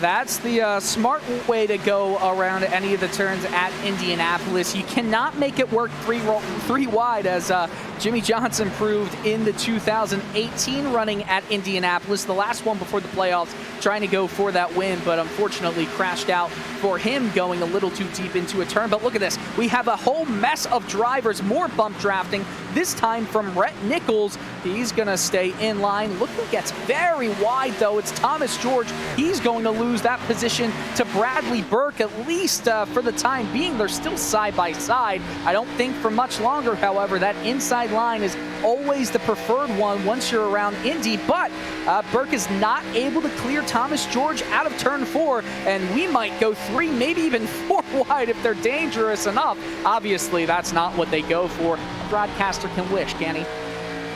That's the smart way to go around any of the turns at Indianapolis. You cannot make it work three wide, as Jimmy Johnson proved in the 2018 running at Indianapolis, the last one before the playoffs, trying to go for that win, but unfortunately crashed out for him going a little too deep into a turn. But look at this. We have a whole mess of drivers, more bump drafting, this time from Rhett Nichols. He's going to stay in line. Look who gets very wide, though. It's Thomas George. He's going to lose that position to Bradley Burke, at least for the time being. They're still side by side. I don't think for much longer, however. That inside line is always the preferred one once you're around Indy, but Burke is not able to clear Thomas George out of turn 4, and we might go 3, maybe even 4 wide if they're dangerous enough. Obviously, that's not what they go for. A broadcaster can wish, can he?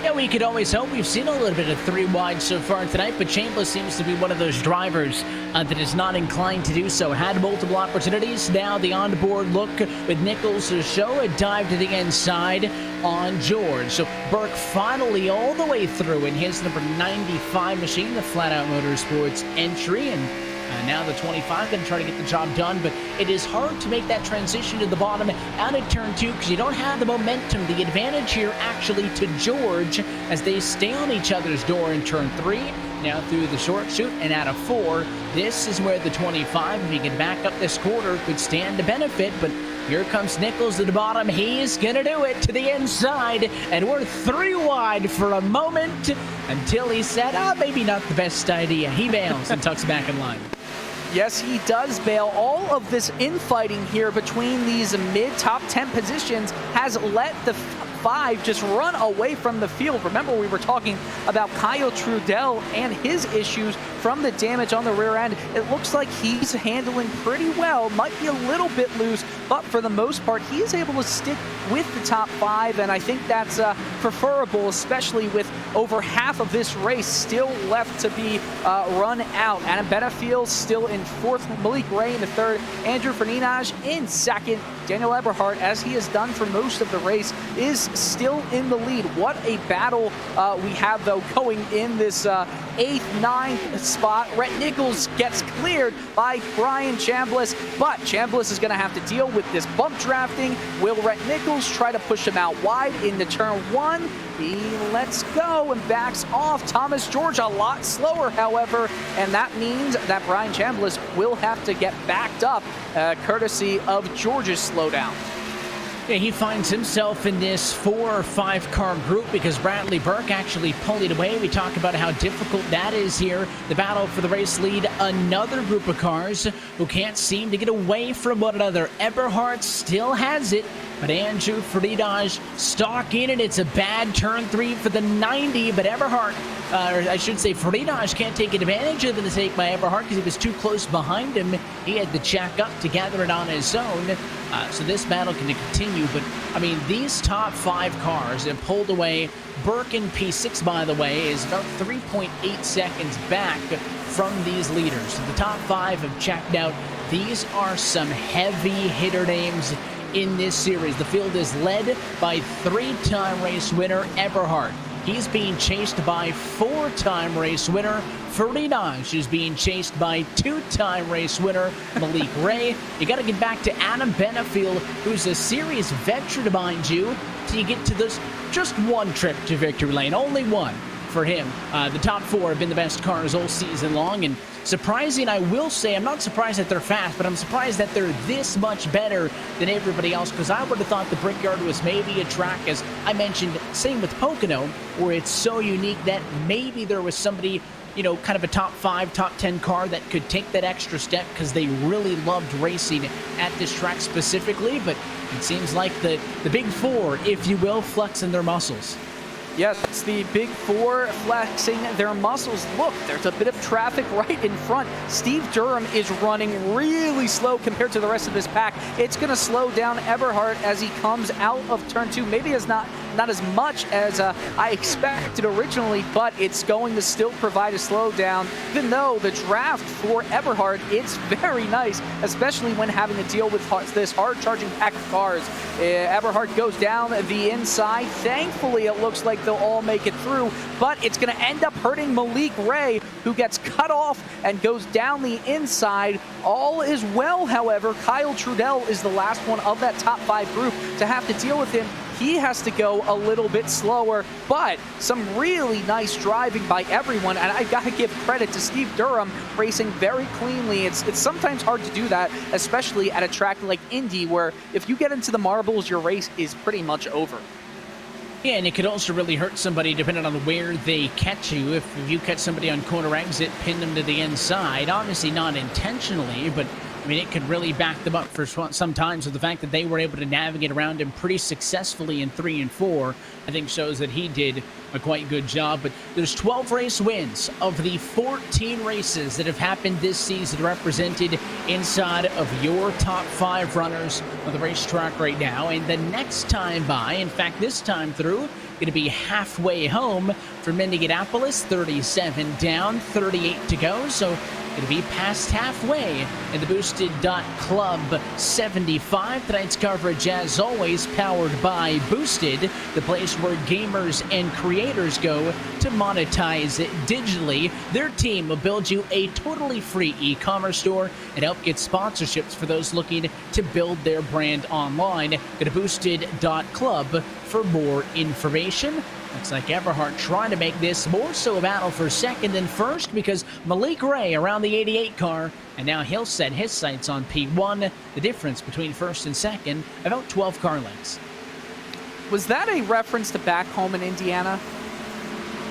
Yeah, we could always hope. We've seen a little bit of 3 wide so far tonight, but Chambliss seems to be one of those drivers that is not inclined to do so. Had multiple opportunities. Now the onboard look with Nichols to show a dive to the inside on George. So Burke finally all the way through in his number 95 machine, the Flat Out Motorsports entry, and now the 25 going to try to get the job done, but it is hard to make that transition to the bottom out of turn 2 because you don't have the momentum. The advantage here actually to George as they stay on each other's door in turn 3. Now through the short chute and out of 4. This is where the 25, if he can back up this quarter, could stand to benefit, but here comes Nichols to the bottom. He's going to do it to the inside, and we're 3 wide for a moment until he said, maybe not the best idea. He bails and tucks back in line. Yes, he does bail. All of this infighting here between these mid-top 10 positions has let the 5 just run away from the field. Remember, we were talking about Kyle Trudell and his issues from the damage on the rear end. It looks like he's handling pretty well, might be a little bit loose, but for the most part, he is able to stick with the top 5, and I think that's preferable, especially with over half of this race still left to be run out. Adam Benefiel still in 4th, Malik Ray in the 3rd, Andrew Fernandes in 2nd. Daniel Eberhardt, as he has done for most of the race, is still in the lead. What a battle we have, though, going in this 8th, 9th spot. Rhett Nichols gets cleared by Brian Chambliss, but Chambliss is going to have to deal with this bump drafting. Will Rhett Nichols try to push him out wide into turn 1? He lets go and backs off. Thomas George a lot slower, however, and that means that Brian Chambliss will have to get backed up, courtesy of George's slowdown. Yeah, he finds himself in this 4 or 5 car group because Bradley Burke actually pulled it away. We talk about how difficult that is here. The battle for the race lead, another group of cars who can't seem to get away from one another. Eberhardt still has it, but Andrew Fernandes stuck in it. It's a bad turn 3 for the 90, but Eberhardt, or I should say Fernandes, can't take advantage of the mistake by Eberhardt because he was too close behind him. He had to jack up to gather it on his own. So this battle can continue, but I mean, these top 5 cars have pulled away. Burke in P6, by the way, is about 3.8 seconds back from these leaders. So the top 5 have checked out. These are some heavy hitter names in this series. The field is led by 3-time race winner Eberhardt. He's being chased by 4-time race winner Fernandes, who's being chased by 2-time race winner Malik Ray. You got to get back to Adam Benefiel, who's a series veteran, mind you, till you get to this just one trip to victory lane, only one for him. The top 4 have been the best cars all season long, and surprising, I will say, I'm not surprised that they're fast, but I'm surprised that they're this much better than everybody else, because I would have thought the Brickyard was maybe a track, as I mentioned, same with Pocono, where it's so unique that maybe there was somebody, you know, kind of a top 5, top 10 car that could take that extra step because they really loved racing at this track specifically, but it seems like the big 4, if you will, flexing their muscles. Yes, it's the big 4 flexing their muscles. Look, there's a bit of traffic right in front. Steve Durham is running really slow compared to the rest of this pack. It's going to slow down Eberhardt as he comes out of turn 2. Maybe it's not as much as I expected originally, but it's going to still provide a slowdown. Even though the draft for Eberhardt, it's very nice, especially when having to deal with this hard-charging pack of cars. Eberhardt goes down the inside. Thankfully, it looks like they'll all make it through, but it's going to end up hurting Malik Ray, who gets cut off and goes down the inside. All is well, however. Kyle Trudell is the last one of that top 5 group to have to deal with him. He has to go a little bit slower, but some really nice driving by everyone, and I've got to give credit to Steve Durham, racing very cleanly. It's sometimes hard to do that, especially at a track like Indy, where if you get into the marbles, your race is pretty much over. Yeah, and it could also really hurt somebody depending on where they catch you. If you catch somebody on corner exit, pin them to the inside, obviously not intentionally, but I mean, it could really back them up for some times. So the fact that they were able to navigate around him pretty successfully in 3 and 4, I think shows that he did a quite good job. But there's 12 race wins of the 14 races that have happened this season represented inside of your top 5 runners of the racetrack right now. And the next time by, in fact, this time through, going to be halfway home from Indianapolis, 37 down, 38 to go. So going to be past halfway in the Boosted.Club 75. Tonight's coverage, as always, powered by Boosted, the place where gamers and creators go to monetize it digitally. Their team will build you a totally free e-commerce store and help get sponsorships for those looking to build their brand online. Go to Boosted.Club for more information. Looks like Eberhardt trying to make this more so a battle for second than first, because Malik Ray around the 88 car, and now he'll set his sights on P1. The difference between first and second, about 12 car lengths. Was that a reference to back home in Indiana?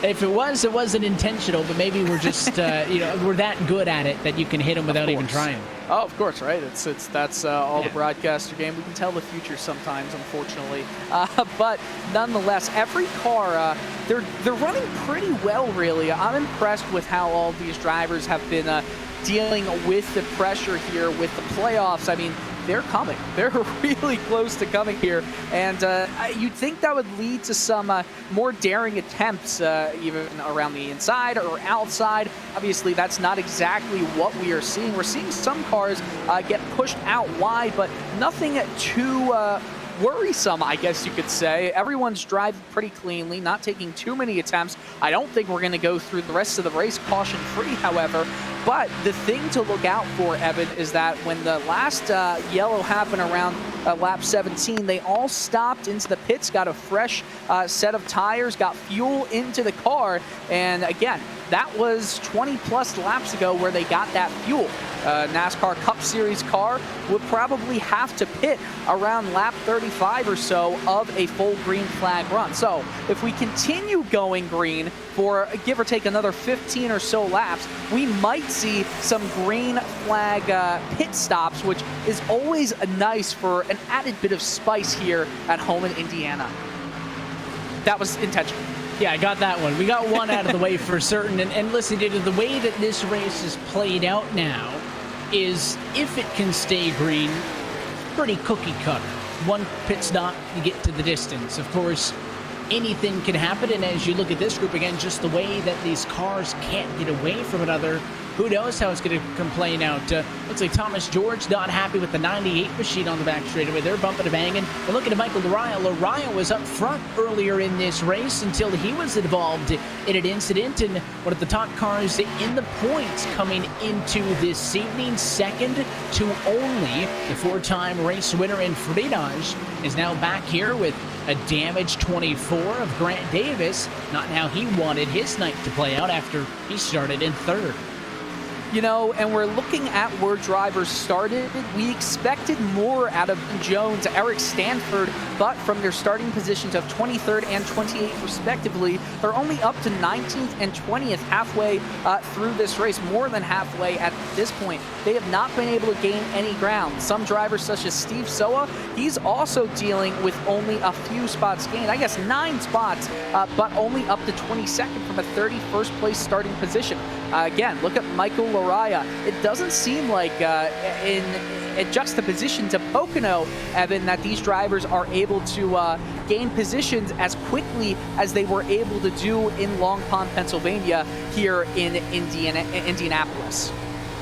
If it was, it wasn't intentional, but maybe we're just, we're that good at it that you can hit them without even trying. Oh, of course, right? That's all the broadcaster game. We can tell the future sometimes, unfortunately. But nonetheless, every car, they're running pretty well, really. I'm impressed with how all of these drivers have been dealing with the pressure here with the playoffs. I mean, they're coming. They're really close to coming here. And you'd think that would lead to some more daring attempts, even around the inside or outside. Obviously, that's not exactly what we are seeing. We're seeing some cars get pushed out wide, but nothing too worrisome, I guess you could say. Everyone's driving pretty cleanly, not taking too many attempts. I don't think we're going to go through the rest of the race caution-free, however. But the thing to look out for, Evan, is that when the last yellow happened around lap 17, they all stopped into the pits, got a fresh set of tires, got fuel into the car, and again, that was 20-plus laps ago where they got that fuel. NASCAR Cup Series car would probably have to pit around lap 35 or so of a full green flag run. So if we continue going green for give or take another 15 or so laps, we might see some green flag pit stops, which is always nice for an added bit of spice here at home in Indiana. That was intentional. Yeah, I got that one. We got one out of the way for certain. And listen, dude, the way that this race is played out now is if it can stay green, pretty cookie cutter. One pit stop, you get to the distance. Of course, anything can happen. And as you look at this group again, just the way that these cars can't get away from another, who knows how it's going to come playing out. Looks like Thomas George not happy with the 98 machine on the back straightaway. They're bumping and banging. And looking at Michael Lariah. Lariah was up front earlier in this race until he was involved in an incident. And one of the top cars in the points coming into this evening, second to only the four-time race winner in Friedage, is now back here with a damaged 24 of Grant Davis. Not how he wanted his night to play out after he started in third. You know, and we're looking at where drivers started. We expected more out of Jones, Eric Stanford, but from their starting positions of 23rd and 28th respectively, they're only up to 19th and 20th halfway through this race, more than halfway at this point. They have not been able to gain any ground. Some drivers, such as Steve Soa, he's also dealing with only a few spots gained. I guess 9 spots, but only up to 22nd from a 31st place starting position. Again, look at Michael Lariah. It doesn't seem like in juxtaposition to Pocono, Evan, that these drivers are able to gain positions as quickly as they were able to do in Long Pond, Pennsylvania, here in Indianapolis.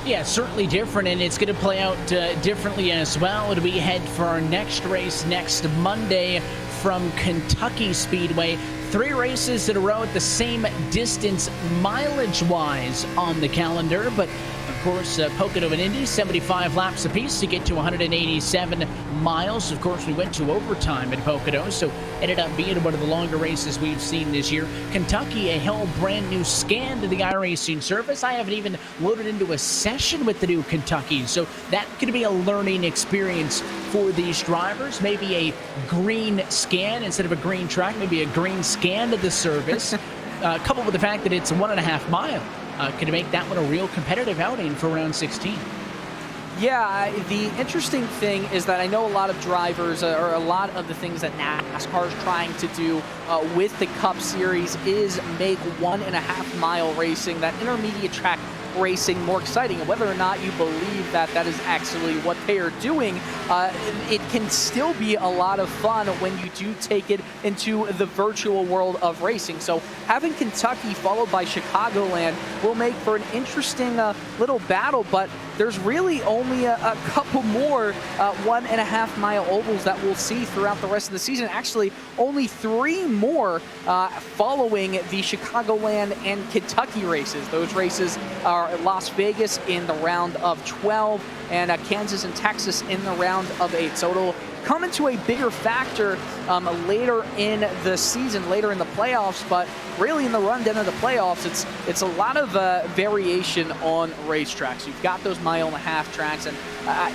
Yeah, certainly different, and it's going to play out differently as well. And we head for our next race next Monday from Kentucky Speedway. 3 races in a row at the same distance mileage-wise on the calendar, but of course, Pocono and Indy, 75 laps apiece to get to 187 miles. Of course, we went to overtime at Pocono, so ended up being one of the longer races we've seen this year. Kentucky, a hell brand new scan to the iRacing service. I haven't even loaded into a session with the new Kentucky, so that could be a learning experience for these drivers. Maybe a green scan instead of a green track, maybe a green scan to the service, coupled with the fact that it's 1.5 mile. Could make that one a real competitive outing for round 16. Yeah, the interesting thing is that I know a lot of drivers, or a lot of the things that NASCAR is trying to do with the Cup Series is make 1.5 mile racing, that intermediate track racing, more exciting. And whether or not you believe that that is actually what they are doing, it can still be a lot of fun when you do take it into the virtual world of racing. So having Kentucky followed by Chicagoland will make for an interesting little battle, but there's really only a couple more 1.5 mile ovals that we'll see throughout the rest of the season. Actually, only 3 more following the Chicagoland and Kentucky races. Those races are Las Vegas in the round of 12 and Kansas and Texas in the round of 8. So it'll come into a bigger factor later in the season, later in the playoffs, but really in the rundown of the playoffs, it's a lot of variation on racetracks. You've got those mile-and-a-half tracks. And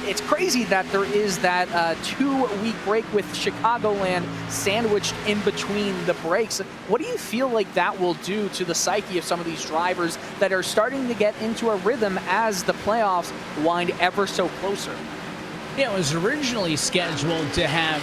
it's crazy that there is that 2-week break with Chicagoland sandwiched in between the breaks. What do you feel like that will do to the psyche of some of these drivers that are starting to get into a rhythm as the playoffs wind ever so closer? Yeah, it was originally scheduled to have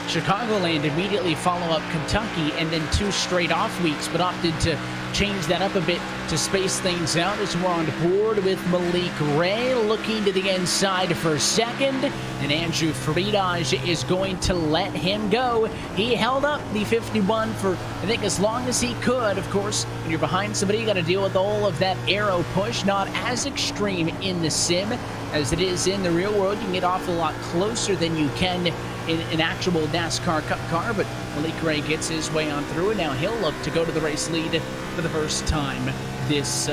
Chicagoland immediately follow up Kentucky and then 2 straight off weeks, but opted to change that up a bit to space things out as we're on board with Malik Ray looking to the inside for second, and Andrew Friedage is going to let him go. He held up the 51 for, I think, as long as he could. Of course, when you're behind somebody, you got to deal with all of that aero push. Not as extreme in the sim as it is in the real world. You can get off a lot closer than you can in an actual NASCAR Cup car, but Malik Ray gets his way on through, and now he'll look to go to the race lead for the first time this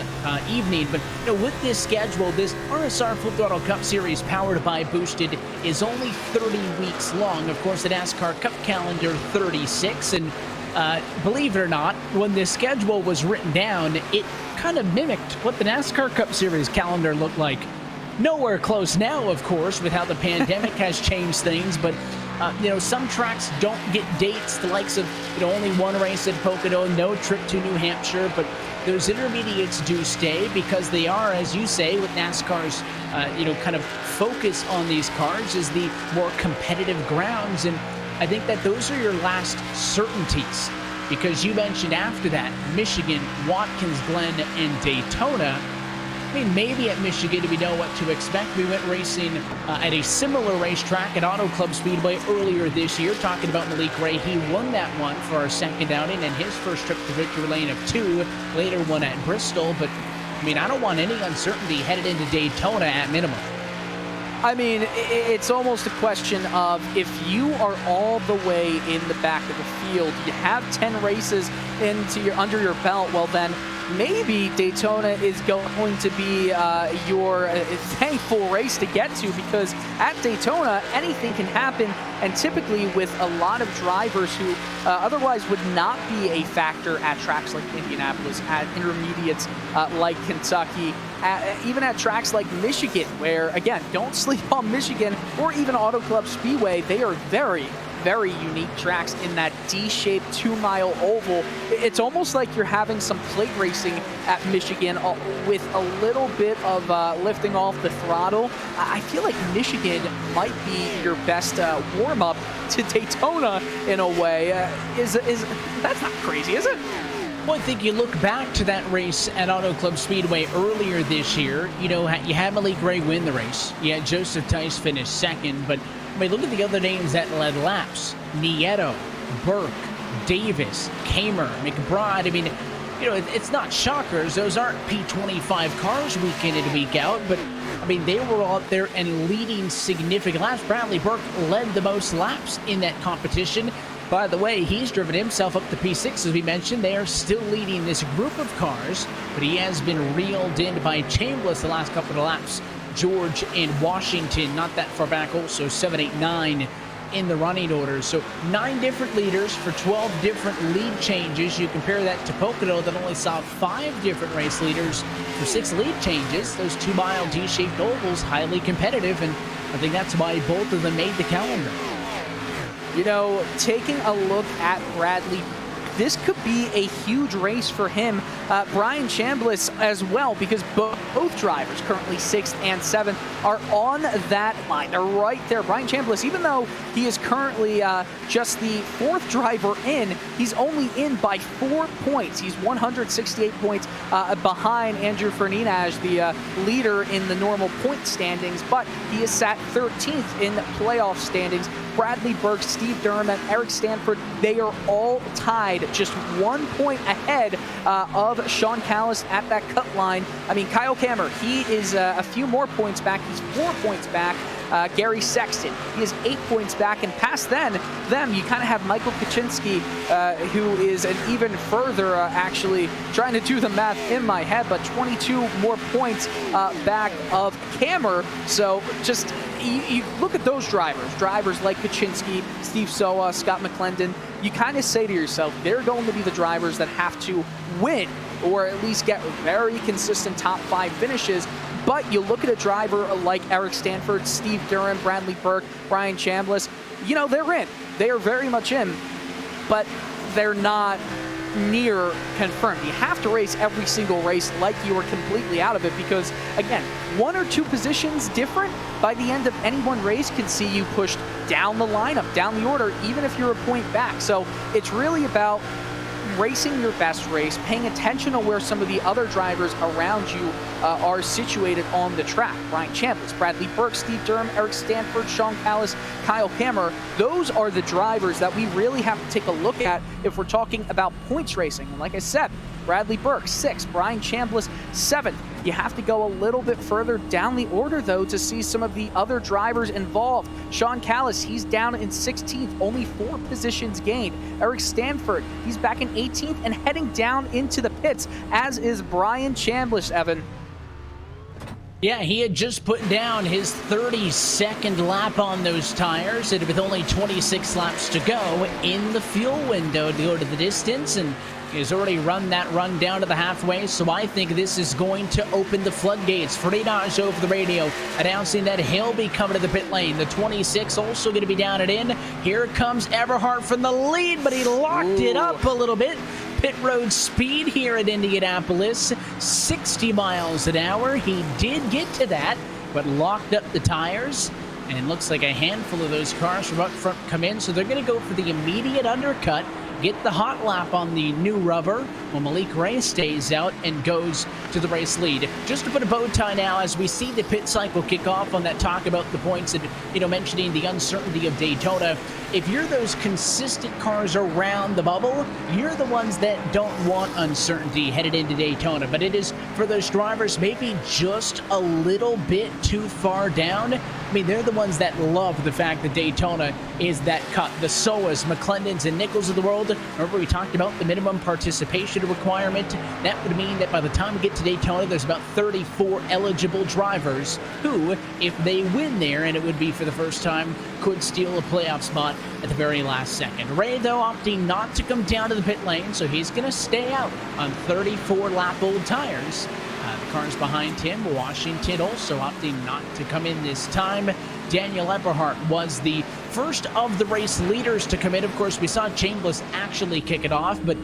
evening. But with this schedule, this RSR Full Throttle Cup Series powered by Boosted is only 30 weeks long. Of course, the NASCAR Cup calendar 36, and believe it or not, when this schedule was written down, it kind of mimicked what the NASCAR Cup Series calendar looked like. Nowhere close now, of course, with how the pandemic has changed things, but some tracks don't get dates, the likes of, only one race at Pocono, no trip to New Hampshire, but those intermediates do stay because they are, as you say, with NASCAR's, kind of focus on these cars is the more competitive grounds. And I think that those are your last certainties, because you mentioned after that, Michigan, Watkins Glen, and Daytona. I mean, maybe at Michigan we know what to expect. We went racing at a similar racetrack at Auto Club Speedway earlier this year, talking about Malik Ray. He won that one for our second outing and his first trip to victory lane of 2, later one at Bristol. But, I mean, I don't want any uncertainty headed into Daytona at minimum. I mean, it's almost a question of if you are all the way in the back of the field, you have 10 races under your belt, well then, maybe Daytona is going to be your thankful race to get to, because at Daytona, anything can happen, and typically with a lot of drivers who otherwise would not be a factor at tracks like Indianapolis, at intermediates like Kentucky, even at tracks like Michigan, where, again, don't sleep on Michigan, or even Auto Club Speedway. They are very unique tracks in that D-shaped 2-mile oval. It's almost like you're having some plate racing at Michigan with a little bit of lifting off the throttle. I feel like Michigan might be your best warm-up to Daytona in a way. That's not crazy, is it? Well, I think you look back to that race at Auto Club Speedway earlier this year. You had Malik Ray win the race. You had Joseph Tice finish second, but I mean, look at the other names that led laps. Nieto, Burke, Davis, Kamer, McBride. I mean, it's not shockers. Those aren't P25 cars week in and week out, but I mean, they were all out there and leading significant laps. Bradley Burke led the most laps in that competition. By the way, he's driven himself up to P6, as we mentioned. They are still leading this group of cars, but he has been reeled in by Chambliss the last couple of laps. George and Washington, not that far back, also 7, 8, 9 in the running order. So 9 different leaders for 12 different lead changes. You compare that to Pocono that only saw 5 different race leaders for 6 lead changes. Those 2-mile D-shaped ovals, highly competitive, and I think that's why both of them made the calendar. Taking a look at Bradley, this could be a huge race for him. Brian Chambliss as well, because both drivers, currently 6th and 7th, are on that line. They're right there. Brian Chambliss, even though he is currently just the 4th driver in, he's only in by 4 points. He's 168 points behind Andrew Fernandez, the leader in the normal point standings, but he is sat 13th in playoff standings. Bradley Burke, Steve Durham, and Eric Stanford, they are all tied just 1 point ahead of Sean Callis at that cut line. I mean, Kyle Kammer, he is a few more points back. He's 4 points back. Gary Sexton, he is 8 points back, and past them, you kind of have Michael Kaczynski, who is an even further, actually trying to do the math in my head, but 22 more points back of Kammer. So just you look at those drivers like Kaczynski, Steve Soa, Scott McClendon, you kind of say to yourself, they're going to be the drivers that have to win, or at least get very consistent top 5 finishes. But you look at a driver like Eric Stanford, Steve Durham, Bradley Burke, Brian Chambliss, you know, they're in. They are very much in, but they're not near confirmed. You have to race every single race like you were completely out of it because, again, 1 or 2 positions different by the end of any one race can see you pushed down the lineup, down the order, even if you're a point back. So it's really about racing your best race, paying attention to where some of the other drivers around you are situated on the track. Brian Chambliss, Bradley Burke, Steve Durham, Eric Stanford, Sean Callis, Kyle Kammer. Those are the drivers that we really have to take a look at if we're talking about points racing. And like I said, Bradley Burke, 6th, Brian Chambliss, 7th. You have to go a little bit further down the order, though, to see some of the other drivers involved. Sean Callis, he's down in 16th, only 4 positions gained. Eric Stanford, he's back in 18th and heading down into the pits, as is Brian Chambliss, Evan. Yeah, he had just put down his 32nd lap on those tires, and with only 26 laps to go in the fuel window to go to the distance, and he's already run that run down to the halfway, so I think this is going to open the floodgates. Fredas over the radio announcing that he'll be coming to the pit lane. The 26 also going to be down and in. Here comes Eberhardt from the lead, but he locked it up a little bit. Pit road speed here at Indianapolis, 60 miles an hour. He did get to that, but locked up the tires. And looks like a handful of those cars from up front come in, so they're going to go for the immediate undercut, get the hot lap on the new rubber, while Malik Ray stays out and goes to the race lead. Just to put a bow tie now, as we see the pit cycle kick off on that talk about the points and, mentioning the uncertainty of Daytona. If you're those consistent cars around the bubble, you're the ones that don't want uncertainty headed into Daytona. But it is for those drivers maybe just a little bit too far down. I mean, they're the ones that love the fact that Daytona is that cut. The Soas, McClendons, and Nichols of the world. Remember, we talked about the minimum participation requirement. That would mean that by the time we get to Daytona, there's about 34 eligible drivers who, if they win there, and it would be for the first time, could steal a playoff spot at the very last second. Ray, though, opting not to come down to the pit lane, so he's going to stay out on 34-lap-old tires. The cars behind him, Washington also opting not to come in this time. Daniel Eberhardt was the first of the race leaders to come in. Of course, we saw Chambliss actually kick it off, but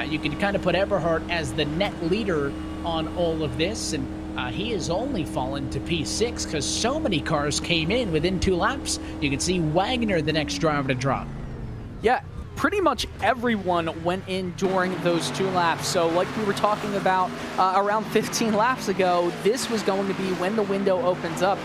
you can kind of put Eberhardt as the net leader on all of this, and he has only fallen to P6 because so many cars came in within 2 laps. You can see Wagner, the next driver to drop. Yeah, pretty much everyone went in during those 2 laps. So like we were talking about around 15 laps ago, this was going to be when the window opens up.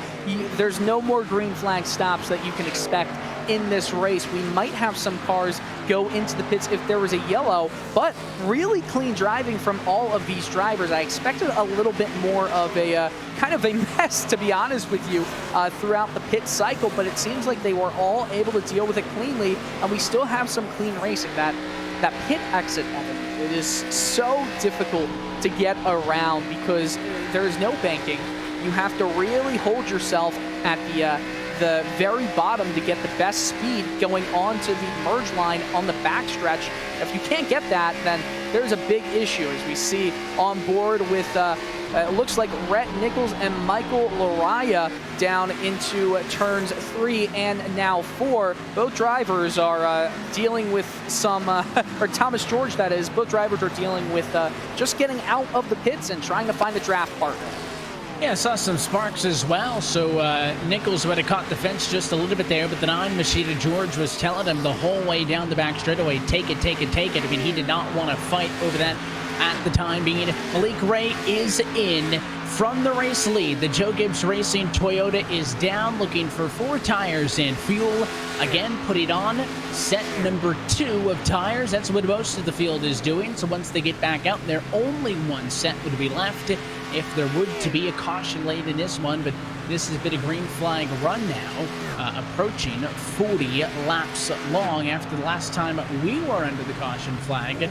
There's no more green flag stops that you can expect in this race. We might have some cars go into the pits if there was a yellow, but really clean driving from all of these drivers. I expected a little bit more of a kind of a mess, to be honest with you, throughout the pit cycle, but it seems like they were all able to deal with it cleanly, and we still have some clean racing. That pit exit, it is so difficult to get around because there is no banking. You have to really hold yourself at the very bottom to get the best speed going onto the merge line on the backstretch. If you can't get that, then there's a big issue, as we see on board with it looks like Rhett Nichols and Michael Laraya down into turns 3 and now 4. Both drivers are dealing with some, or Thomas George that is, both drivers are dealing with just getting out of the pits and trying to find a draft partner. Yeah, I saw some sparks as well, so Nichols would have caught the fence just a little bit there, but the 9 Machida George was telling him the whole way down the back straightaway, take it, take it, take it. I mean, he did not want to fight over that at the time being. Malik Ray is in from the race lead. The Joe Gibbs Racing Toyota is down, looking for 4 tires and fuel. Again, put it on set number 2 of tires. That's what most of the field is doing, so once they get back out there, only 1 set would be left if there would to be a caution late in this one, but this has been a green flag run now, approaching 40 laps long after the last time we were under the caution flag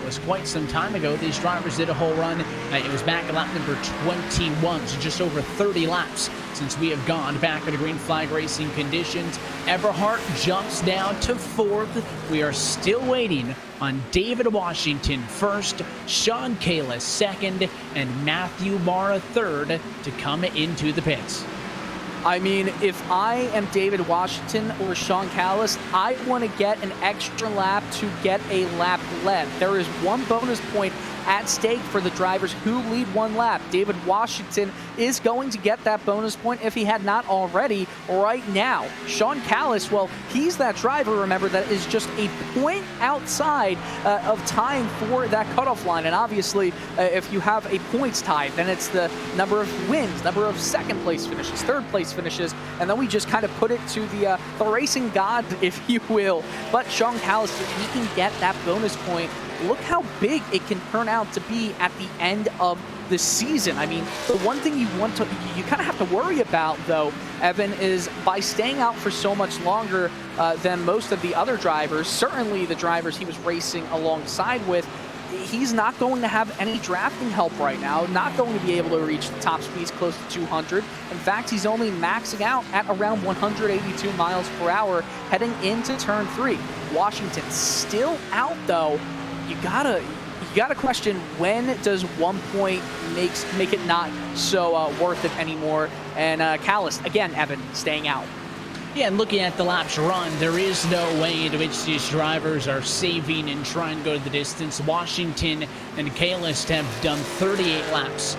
was quite some time ago. These drivers did a whole run. It was back at lap number 21, so just over 30 laps since we have gone back into green flag racing conditions. Eberhardt jumps down to 4th. We are still waiting on David Washington first, Sean Kalis second, and Matthew Mara third to come into the pits. I mean, if I am David Washington or Sean Kalis, I want to get an extra lap to get a lap led. There is one bonus point at stake for the drivers who lead one lap. David Washington is going to get that bonus point if he had not already right now. Sean Kalis, well, he's that driver, remember, that is just a point outside of time for that cutoff line. And obviously, if you have a points tie, then it's the number of wins, number of second place finishes, third place finishes, and then we just kind of put it to the racing god, if you will. But Sean Kalis, if he can get that bonus point, look how big it can turn out to be at the end of the season. I mean, the one thing you kind of have to worry about, though, Evan, is by staying out for so much longer than most of the other drivers, certainly the drivers he was racing alongside with, he's not going to have any drafting help right now, not going to be able to reach the top speeds close to 200. In fact, he's only maxing out at around 182 miles per hour heading into turn 3. Washington still out, though. You gotta question, when does 1 point make it not so worth it anymore? And Kalis, again, Evan, staying out. Yeah, and looking at the laps run, there is no way in which these drivers are saving and trying to go to the distance. Washington and Kalis have done 38 laps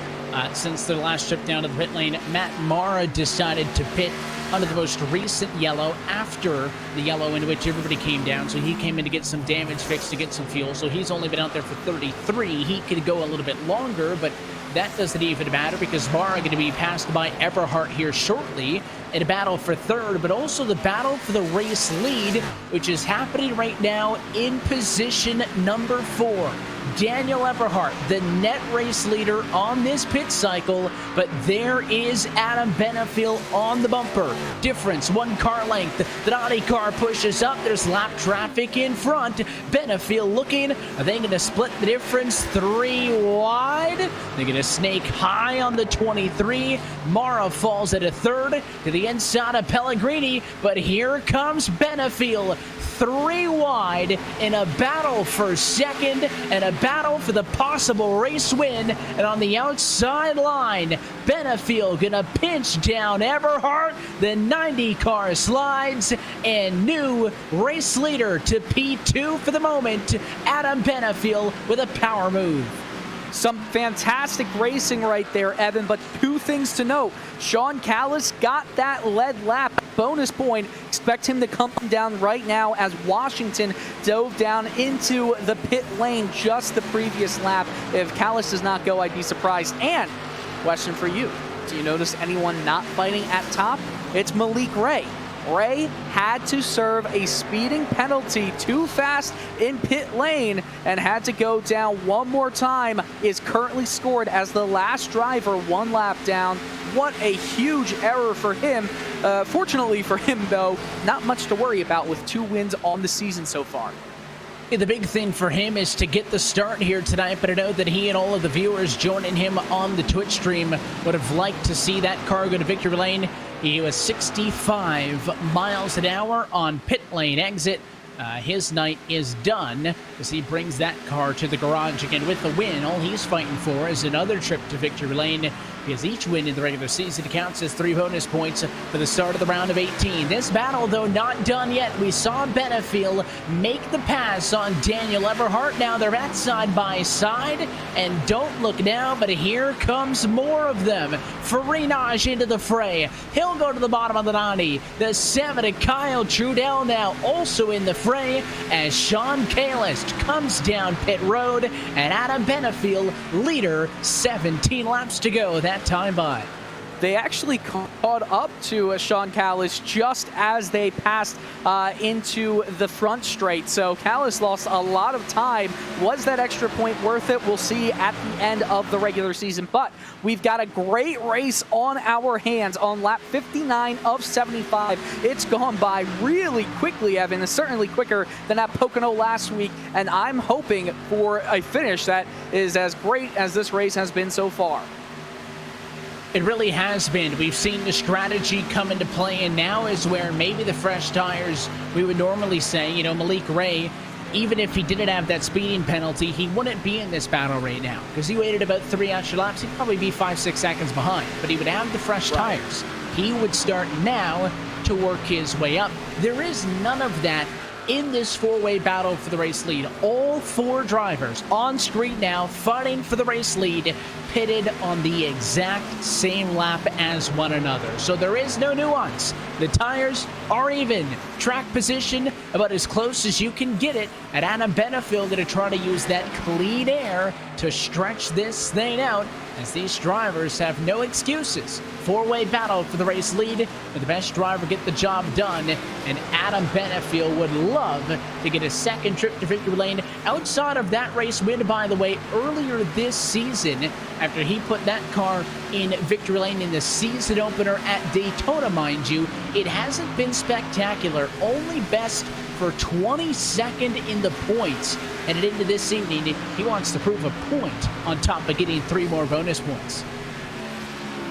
since their last trip down to the pit lane. Matt Mara decided to pit under the most recent yellow after the yellow in which everybody came down. So he came in to get some damage fixed, to get some fuel. So he's only been out there for 33. He could go a little bit longer, but that doesn't even matter because Mara going to be passed by Eberhardt here shortly in a battle for third, but also the battle for the race lead, which is happening right now in position number 4. Daniel Eberhardt, the net race leader on this pit cycle, but there is Adam Benefiel on the bumper. Difference, 1 car length. The Donnie car pushes up. There's lap traffic in front. Benefiel looking. Are they going to split the difference 3 wide? They're going to snake high on the 23. Mara falls at a third to the inside of Pellegrini, but here comes Benefiel. 3 wide in a battle for second and a battle for the possible race win. And on the outside line, Benefiel gonna pinch down Eberhardt. The 90 car slides, and new race leader to P2 for the moment, Adam Benefiel with a power move. Some fantastic racing right there, Evan, but 2 things to note. Sean Kalis got that lead lap bonus point. Expect him to come down right now as Washington dove down into the pit lane just the previous lap. If Kalis does not go, I'd be surprised. And question for you, do you notice anyone not fighting at top? It's Malik Ray. Ray had to serve a speeding penalty too fast in pit lane and had to go down one more time. Is currently scored as the last driver 1 lap down. What a huge error for him. Fortunately for him, though, not much to worry about with 2 wins on the season so far. The big thing for him is to get the start here tonight, but I know that he and all of the viewers joining him on the Twitch stream would have liked to see that car go to victory lane. He was 65 miles an hour on pit lane exit. His night is done as he brings that car to the garage again with the win. All he's fighting for is another trip to victory lane, because each win in the regular season counts as 3 bonus points for the start of the round of 18. This battle, though, not done yet. We saw Benefiel make the pass on Daniel Eberhardt. Now they're at side by side, and don't look now, but here comes more of them. Farinaj into the fray. He'll go to the bottom of the 90. The 7 to Kyle Trudell now also in the fray as Sean Kalis comes down pit road, and Adam Benefiel leader, 17 laps to go that time by. they actually caught up to Sean Callis just as they passed into the front straight. So Callis lost a lot of time. Was that extra point worth it? We'll see at the end of the regular season. But we've got a great race on our hands on lap 59 of 75. It's gone by really quickly, Evan. It's certainly quicker than at Pocono last week. And I'm hoping for a finish that is as great as this race has been so far. It really has been. We've seen the strategy come into play, and now is where maybe the fresh tires, we would normally say, you know, Malik Ray, even if he didn't have that speeding penalty, he wouldn't be in this battle right now because he waited about 3 extra laps. He'd probably be 5-6 seconds behind, but he would have the fresh tires. He would start now to work his way up. There is none of that in this four-way battle for the race lead. All 4 drivers on screen now fighting for the race lead, pitted on the exact same lap as one another. So there is no nuance. The tires are even. Track position about as close as you can get it. And Adam Benefield going to try to use that clean air to stretch this thing out, as these drivers have no excuses. Four-way battle for the race lead, but the best driver get the job done, and Adam Benefield would love to get a second trip to victory lane. Outside of that race win, by the way, earlier this season, after he put that car in victory lane in the season opener at Daytona, mind you, it hasn't been spectacular. Only best for 22nd in the points. Headed into this evening, he wants to prove a point on top of getting 3 more bonus points.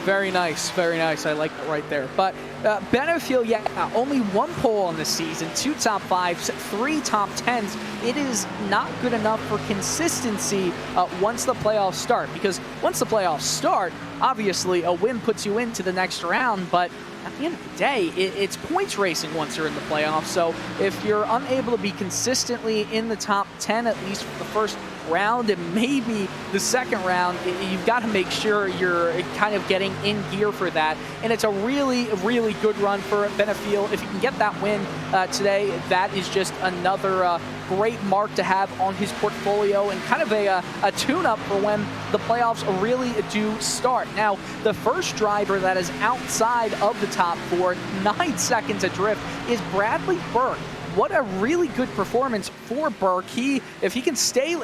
Very nice, very nice. I like that right there. But Benefield, yeah, only 1 pole on this season, 2 top 5s, 3 top 10s. It is not good enough for consistency once the playoffs start. Because once the playoffs start, obviously a win puts you into the next round, but at the end of the day, it's points racing once you're in the playoffs. So if you're unable to be consistently in the top 10, at least for the first round and maybe the second round, you've got to make sure you're kind of getting in gear for that. And it's a really, really good run for Benefield. If you can get that win today, that is just another great mark to have on his portfolio and kind of a tune-up for when the playoffs really do start. Now, the first driver that is outside of the top 4, 9 seconds adrift, is Bradley Burke. What a really good performance for Burke. If it can stay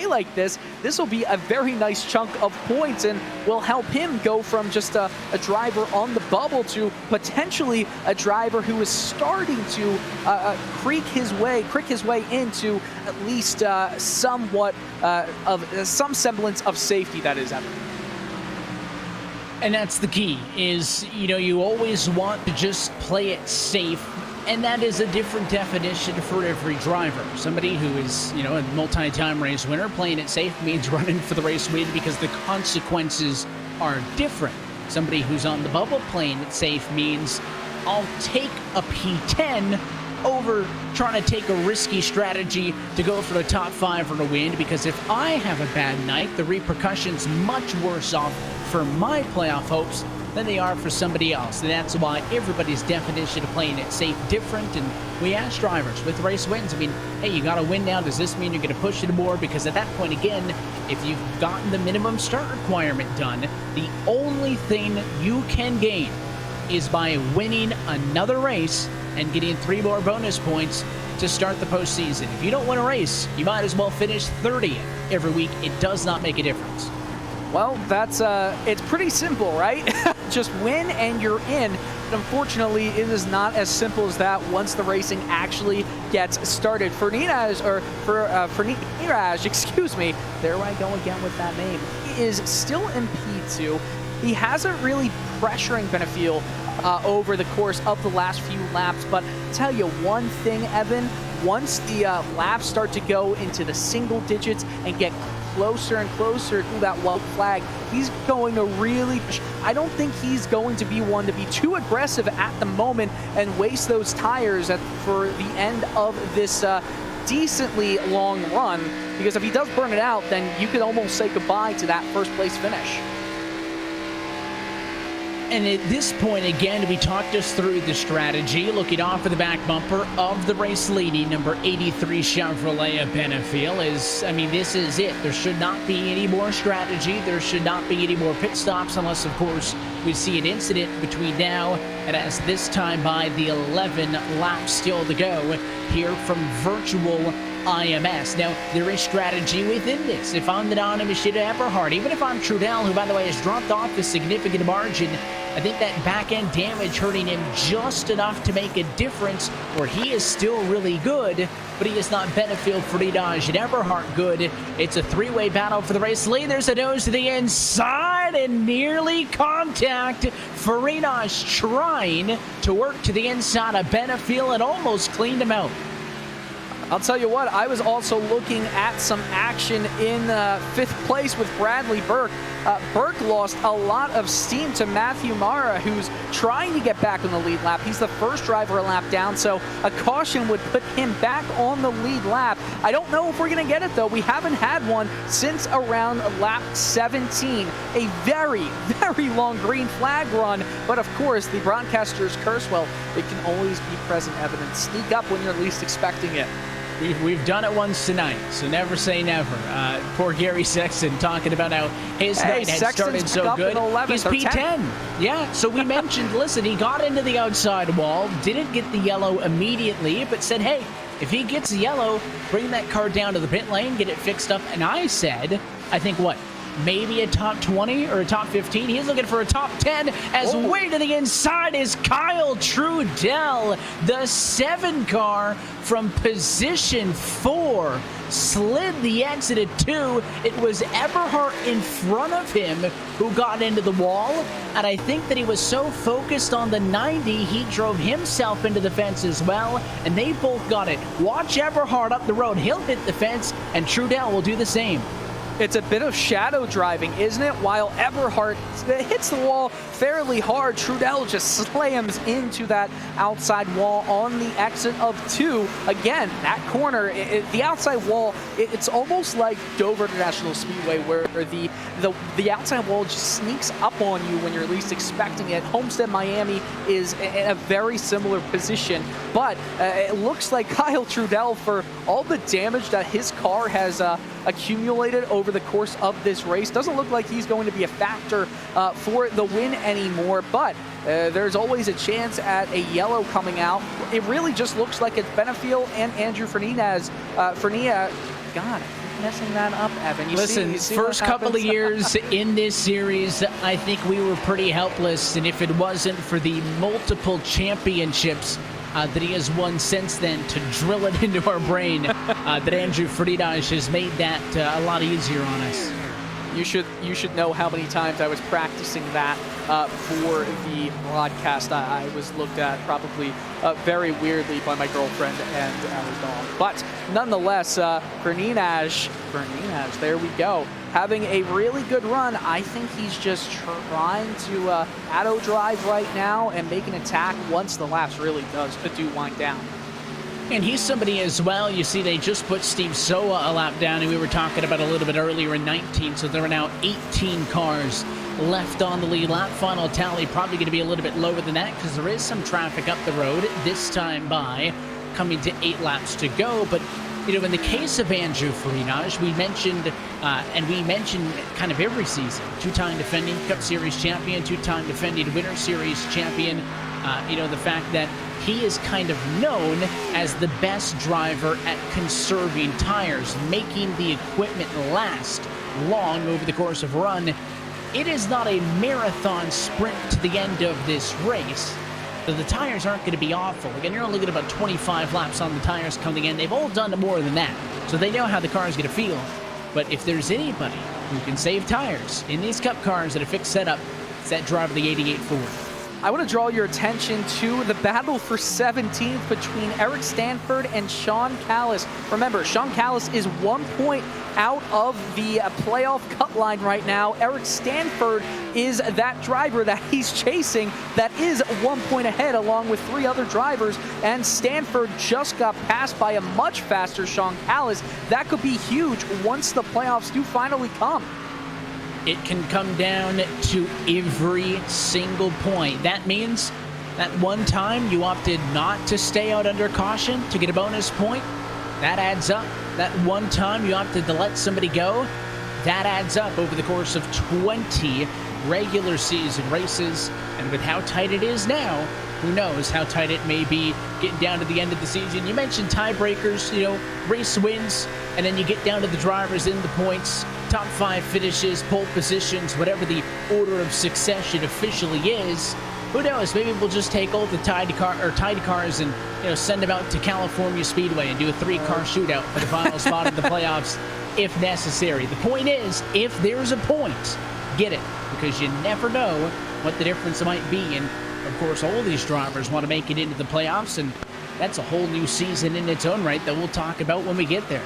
like this, this will be a very nice chunk of points and will help him go from just a driver on the bubble to potentially a driver who is starting to creak his way into at least somewhat of some semblance of safety. That is, Evan. And that's the key, is, you know, you always want to just play it safe. And that is a different definition for every driver. Somebody who is, you know, a multi-time race winner, playing it safe means running for the race win because the consequences are different. Somebody who's on the bubble playing it safe means I'll take a P10 over trying to take a risky strategy to go for the top 5 or to win, because if I have a bad night, the repercussions much worse off for my playoff hopes than they are for somebody else. And that's why everybody's definition of playing it safe different. And we ask drivers with race wins, I mean, hey, you got to win now. Does this mean you're going to push it more? Because at that point, again, if you've gotten the minimum start requirement done, the only thing you can gain is by winning another race and getting 3 more bonus points to start the postseason. If you don't win a race, you might as well finish 30th every week. It does not make a difference. Well, that's it's pretty simple, right? Just win and you're in. But unfortunately, it is not as simple as that once the racing actually gets started. For Niraj, excuse me, there I go again with that name. He is still in P2. He hasn't really pressuring Benefield over the course of the last few laps, but I'll tell you one thing, Evan, once the laps start to go into the single digits and get closer and closer to that white flag, he's going to really push. I don't think he's going to be one to be too aggressive at the moment and waste those tires for the end of this decently long run, because if he does burn it out, then you could almost say goodbye to that first place finish. And at this point, again, we talked us through the strategy, looking off of the back bumper of the race leading number 83 Chevrolet Benefiel is, I mean, this is it. There should not be any more strategy. There should not be any more pit stops unless, of course, we see an incident between now and as this time by the 11 laps still to go here from virtual IMS. Now, there is strategy within this. If I'm the anonymous shit Eberhard, even if I'm Trudell, who, by the way, has dropped off a significant margin, I think that back-end damage hurting him just enough to make a difference where he is still really good, but he is not Benefiel, Friedage, and Eberhard good. It's a three-way battle for the race lead. There's a nose to the inside and nearly contact. Friedage trying to work to the inside of Benefiel and almost cleaned him out. I'll tell you what, I was also looking at some action in 5th place with Bradley Burke. Burke lost a lot of steam to Matthew Mara, who's trying to get back on the lead lap. He's the first driver a lap down, so a caution would put him back on the lead lap. I don't know if we're going to get it, though. We haven't had one since around lap 17. A very, very long green flag run, but of course, the broadcaster's curse, well, it can always be present evidence. Sneak up when you're least expecting it. We've done it once tonight, so never say never. Poor Gary Sexton talking about how his night had started so good. He's P10. Yeah, so we mentioned, listen, he got into the outside wall, didn't get the yellow immediately, but said, hey, if he gets the yellow, bring that car down to the pit lane, get it fixed up. And I said, I think what? Maybe a top 20 or a top 15. He's looking for a top 10 as way to the inside is Kyle Trudell. The 7 car from position 4 slid the exit at 2. It was Eberhard in front of him who got into the wall. And I think that he was so focused on the 90, he drove himself into the fence as well. And they both got it. Watch Eberhard up the road. He'll hit the fence and Trudell will do the same. It's a bit of shadow driving, isn't it? While Eberhard hits the wall fairly hard, Trudell just slams into that outside wall on the exit of 2. Again, that corner, the outside wall, it's almost like Dover International Speedway, where the outside wall just sneaks up on you when you're least expecting it. Homestead, Miami is in a very similar position, but it looks like Kyle Trudell, for all the damage that his car has accumulated over the course of this race, doesn't look like he's going to be a factor for the win anymore, but there's always a chance at a yellow coming out. It really just looks like it's Benefiel and Andrew Fernandez. God, I'm messing that up, Evan. Listen, first couple of years in this series, I think we were pretty helpless, and if it wasn't for the multiple championships that he has won since then to drill it into our brain, that Andrew Friedage has made that a lot easier on us. You should know how many times I was practicing that for the broadcast. I was looked at probably very weirdly by my girlfriend and our dog. But nonetheless, Fernandez, there we go, having a really good run. I think he's just trying to auto drive right now and make an attack once the laps really do wind down. And he's somebody as well. You see, they just put Steve Soa a lap down, and we were talking about a little bit earlier in 19, so there are now 18 cars left on the lead lap. Final tally probably going to be a little bit lower than that because there is some traffic up the road this time by, coming to 8 laps to go. But, you know, in the case of Andrew Friedage, we mentioned, and we mentioned kind of every season, 2-time defending Cup Series champion, 2-time defending Winter Series champion, you know, the fact that he is kind of known as the best driver at conserving tires, making the equipment last long over the course of a run. It is not a marathon sprint to the end of this race, so the tires aren't going to be awful. Again, you're only looking at about 25 laps on the tires coming in. They've all done more than that, so they know how the car is going to feel. But if there's anybody who can save tires in these Cup cars at a fixed setup, it's that driver, the 88 Ford. I want to draw your attention to the battle for 17th between Eric Stanford and Sean Callis. Remember, Sean Callis is 1 point out of the playoff cut line right now. Eric Stanford is that driver that he's chasing that is 1 point ahead along with 3 other drivers, and Stanford just got passed by a much faster Sean Callis. That could be huge once the playoffs do finally come. it can come down to every single point. That means that one time you opted not to stay out under caution to get a bonus point, that adds up. That one time you opted to let somebody go, that adds up over the course of 20 regular season races. And with how tight it is now, who knows how tight it may be getting down to the end of the season. You mentioned tiebreakers, race wins, and then you get down to the drivers in the points, top 5 finishes, pole positions, whatever the order of succession officially is. Who knows? Maybe we'll just take all the tied cars and send them out to California Speedway and do a 3-car shootout for the final spot of the playoffs if necessary. The point is, if there's a point, get it, because you never know what the difference might be. And of course, all these drivers want to make it into the playoffs, and that's a whole new season in its own right that we'll talk about when we get there.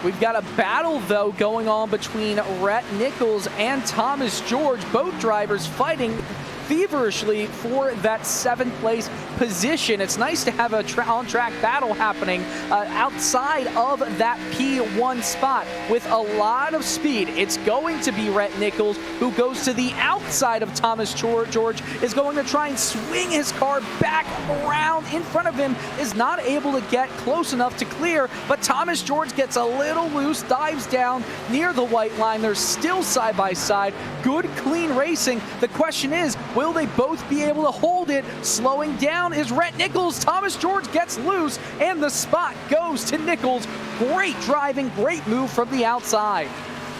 We've got a battle, though, going on between Rhett Nichols and Thomas George, both drivers fighting feverishly for that 7th place position. It's nice to have a on-track battle happening outside of that P1 spot with a lot of speed. It's going to be Rhett Nichols, who goes to the outside of Thomas George, is going to try and swing his car back around in front of him, is not able to get close enough to clear, but Thomas George gets a little loose, dives down near the white line. They're still side by side. Good, clean racing. The question is, will they both be able to hold it? Slowing down is Rhett Nichols. Thomas George gets loose, and the spot goes to Nichols. Great driving, great move from the outside.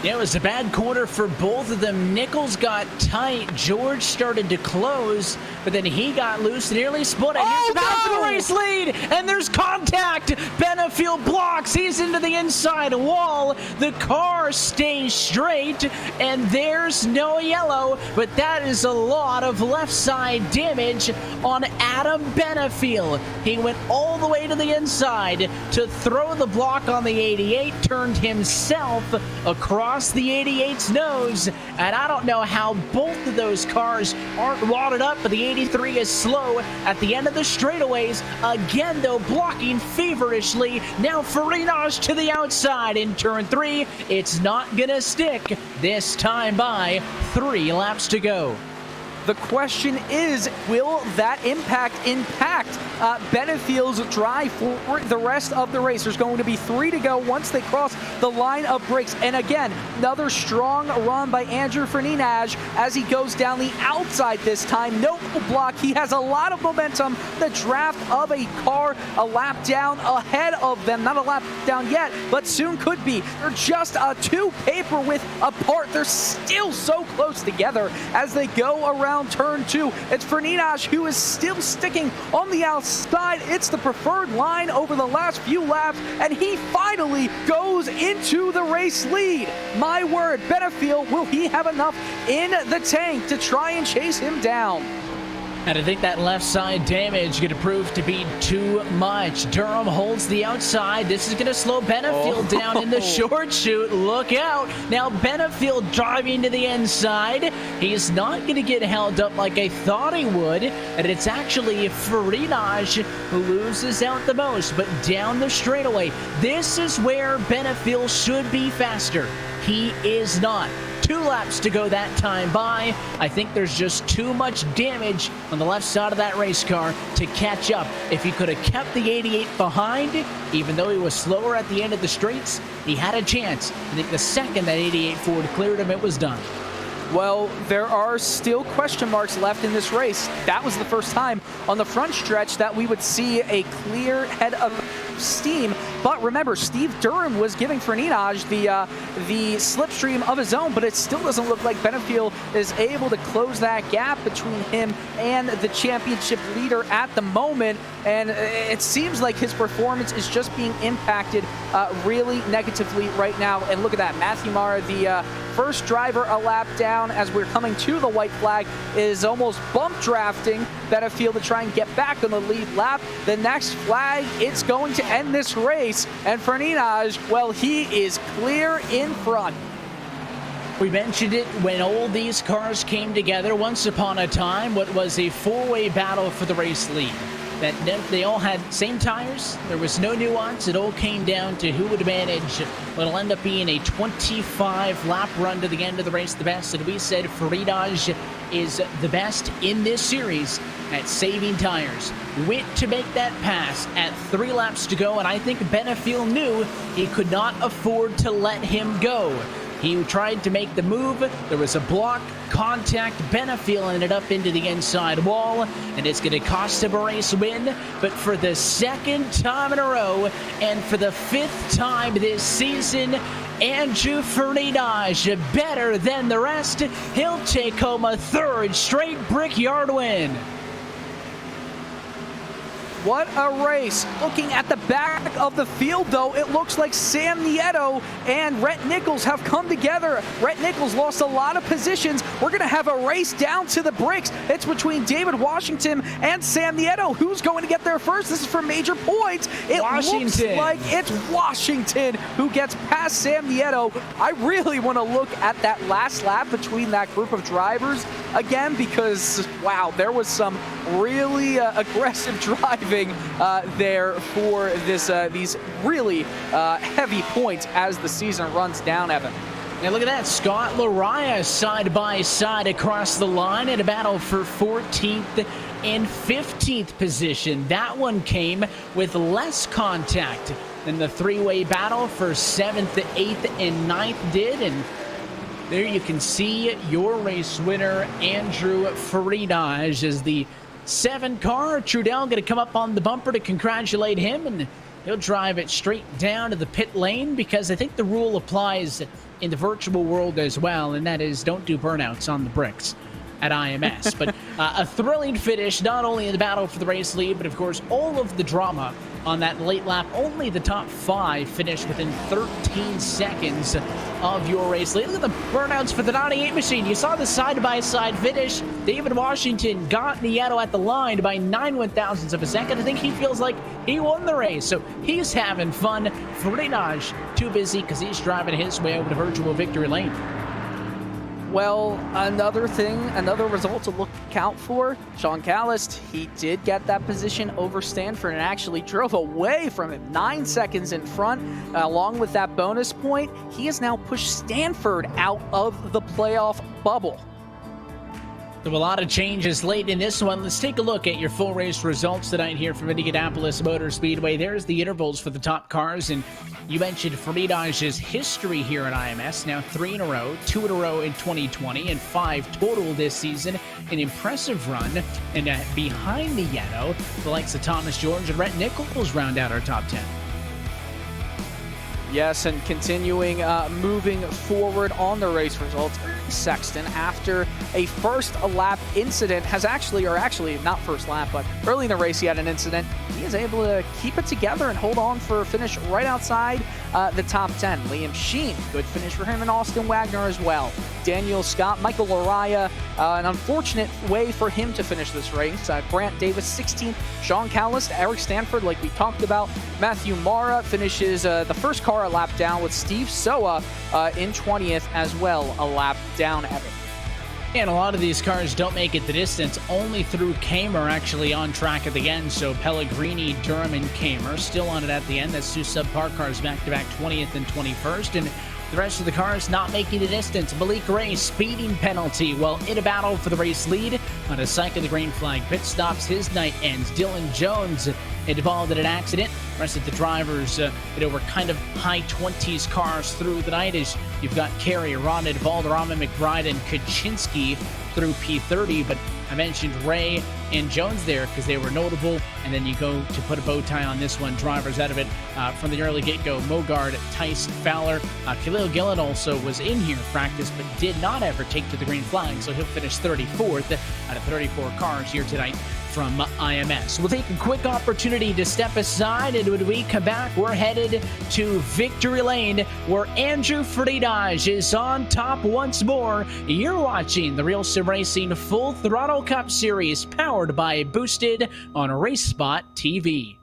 Yeah, it was a bad corner for both of them. Nichols got tight. George started to close, but then he got loose, nearly split it. Here's the battle for the race lead, and there's contact. Benefield blocks. He's into the inside wall. The car stays straight, and there's no yellow, but that is a lot of left side damage on Adam Benefield. He went all the way to the inside to throw the block on the 88, turned himself across the 88's nose, and I don't know how both of those cars aren't wadded up, but the 83 is slow at the end of the straightaways. Again, though, blocking feverishly. Now Farinaj to the outside in turn 3. It's not gonna stick this time by 3 laps to go. The question is, will that impact Benefield's drive for the rest of the race? There's going to be 3 to go once they cross the line of brakes. And again, another strong run by Andrew Fernandez as he goes down the outside this time. No block. He has a lot of momentum. The draft of a car a lap down ahead of them. Not a lap down yet, but soon could be. They're just 2 paper width apart. They're still so close together as they go around turn 2. It's Fernandez who is still sticking on the outside. It's the preferred line over the last few laps, and he finally goes into the race lead. My word, Benefield, will he have enough in the tank to try and chase him down? And I think that left side damage going to prove to be too much. Durham holds the outside. This is going to slow Benefield down in the short shoot. Look out. Now Benefield driving to the inside. He's not going to get held up like I thought he would. And it's actually Farinaj who loses out the most. But down the straightaway, this is where Benefield should be faster. He is not. 2 laps to go that time by. I think there's just too much damage on the left side of that race car to catch up. If he could have kept the 88 behind, even though he was slower at the end of the straights, he had a chance. I think the second that 88 Ford cleared him, it was done. Well, there are still question marks left in this race. That was the first time on the front stretch that we would see a clear head of steam. But remember, Steve Durham was giving Fernandez the slipstream of his own, but it still doesn't look like Benefield is able to close that gap between him and the championship leader at the moment. And it seems like his performance is just being impacted really negatively right now. And look at that, Matthew Mara, the first driver a lap down as we're coming to the white flag, is almost bump drafting Benefield to try and get back on the lead lap. The next flag, it's going to end this race. And Fernandez, well, he is clear in front. We mentioned it when all these cars came together once upon a time, what was a 4-way battle for the race lead. that they all had same tires. There was no nuance. It all came down to who would manage what'll end up being a 25-lap run to the end of the race, the best. And we said Fridaj is the best in this series at saving tires. Went to make that pass at 3 laps to go, and I think Benefiel knew he could not afford to let him go. He tried to make the move. There was a block, contact. Benefiel ended up into the inside wall, and it's going to cost him a race win. But for the 2nd time in a row, and for the 5th time this season, Andrew Fridaj, better than the rest. He'll take home a 3rd straight Brickyard win. What a race. Looking at the back of the field, though, it looks like Sam Nieto and Rhett Nichols have come together. Rhett Nichols lost a lot of positions. We're going to have a race down to the bricks. It's between David Washington and Sam Nieto. Who's going to get there first? This is for major points. It looks like it's Washington who gets past Sam Nieto. I really want to look at that last lap between that group of drivers again because, wow, there was some really aggressive driving there for this these really heavy points as the season runs down, Evan. Now look at that, Scott Lariah side by side across the line in a battle for 14th and 15th position. That one came with less contact than the 3-way battle for 7th, 8th, and 9th did, and there you can see your race winner, Andrew Fridaj, as the 7 car. Trudell going to come up on the bumper to congratulate him, and he'll drive it straight down to the pit lane because I think the rule applies in the virtual world as well, and that is don't do burnouts on the bricks at IMS. But a thrilling finish, not only in the battle for the race lead, but of course all of the drama on that late lap. Only the top 5 finished within 13 seconds of your race lead. Look at the burnouts for the 98 machine. You saw the side-by-side finish. David Washington got Nieto at the line by 9 1/1000ths of a second. I think he feels like he won the race, so he's having fun. Fridaj too busy because he's driving his way over to virtual victory lane. Well, another result to look out for. Sean Callist, he did get that position over Stanford and actually drove away from him 9 seconds in front. Along with that bonus point, he has now pushed Stanford out of the playoff bubble. So a lot of changes late in this one. Let's take a look at your full race results tonight here from Indianapolis Motor Speedway. There's the intervals for the top cars, and you mentioned Fridaj's history here at IMS. Now 3 in a row, 2 in a row in 2020, and 5 total this season. An impressive run. And behind Nieto, the likes of Thomas George and Rhett Nichols round out our top 10. Yes, and continuing moving forward on the race results, Sexton, after a first lap incident, has actually not first lap, but early in the race he had an incident. He is able to keep it together and hold on for a finish right outside the top 10. Liam Sheen, good finish for him, and Austin Wagner as well. Daniel Scott, Michael Lariah, an unfortunate way for him to finish this race. Grant Davis, 16th. Sean Callist, Eric Stanford, like we talked about. Matthew Mara finishes the first car a lap down, with Steve Soa in 20th as well, a lap down, Evan. And a lot of these cars don't make it the distance. Only through Kamer actually on track at the end. So Pellegrini, Durham, and Kamer still on it at the end. That's 2 subpar cars back-to-back, 20th and 21st. And the rest of the cars not making the distance. Malik Ray, speeding penalty while in a battle for the race lead. On a cycle of the green flag pit stops, his night ends. Dylan Jones involved in an accident. The rest of the drivers were kind of high 20s cars through the night, as you've got Carey, Ronald, Valderrama, McBride, and Kaczynski through P30. But I mentioned Ray and Jones there because they were notable. And then you go to put a bow tie on this one. Drivers out of it from the early get-go. Mogard, Tice, Fowler. Khalil Gillen also was in here practice, but did not ever take to the green flag. So he'll finish 34th out of 34 cars here tonight from IMS. We'll take a quick opportunity to step aside, and when we come back, we're headed to Victory Lane, where Andrew Fridaj is on top once more. You're watching the Real Sim Racing Full Throttle Cup Series, powered by Boosted on RacespotTV.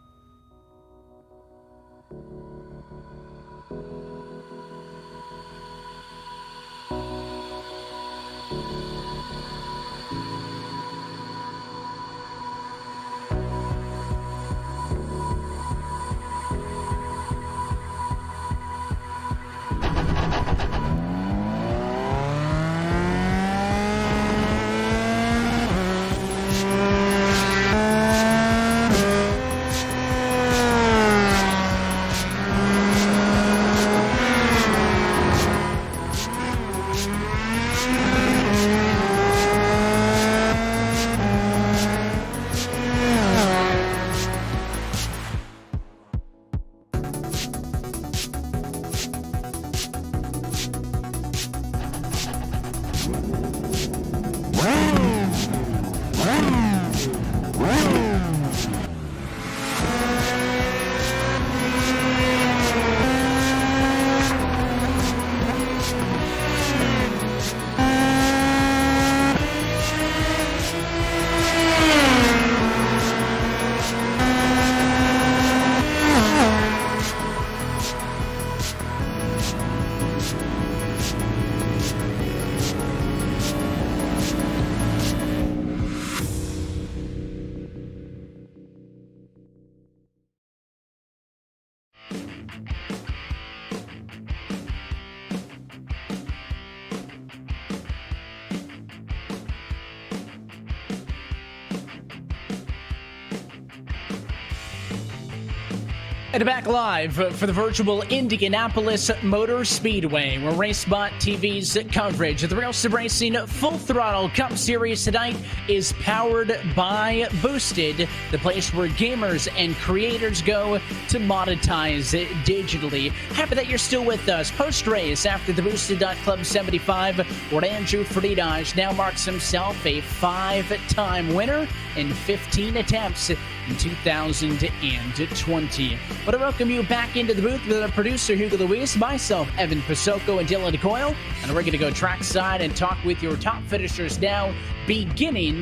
And back live for the virtual Indianapolis Motor Speedway, where RacespotTV's coverage of the RealSimRacing Full Throttle Cup Series tonight is powered by Boosted, the place where gamers and creators go to monetize it digitally. Happy that you're still with us. Post-race, after the Boosted.Club 75, where Andrew Friedage now marks himself a 5-time winner in 15 attempts in 2020. But I welcome you back into the booth with our producer, Hugo Luis, myself, Evan Pasoko, and Dylan DeCoyle. And we're going to go trackside and talk with your top finishers now, beginning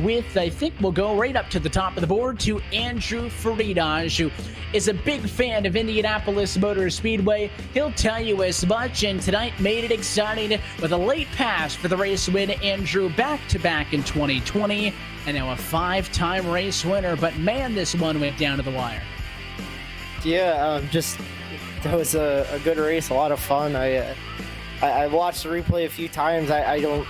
with, I think we'll go right up to the top of the board to Andrew Friedage, who is a big fan of Indianapolis Motor Speedway. He'll tell you as much, and tonight made it exciting with a late pass for the race win. Andrew back-to-back in 2020, and now a 5-time race winner. But man, this one went down to the wire. Yeah, that was a good race, a lot of fun. I watched the replay a few times. I don't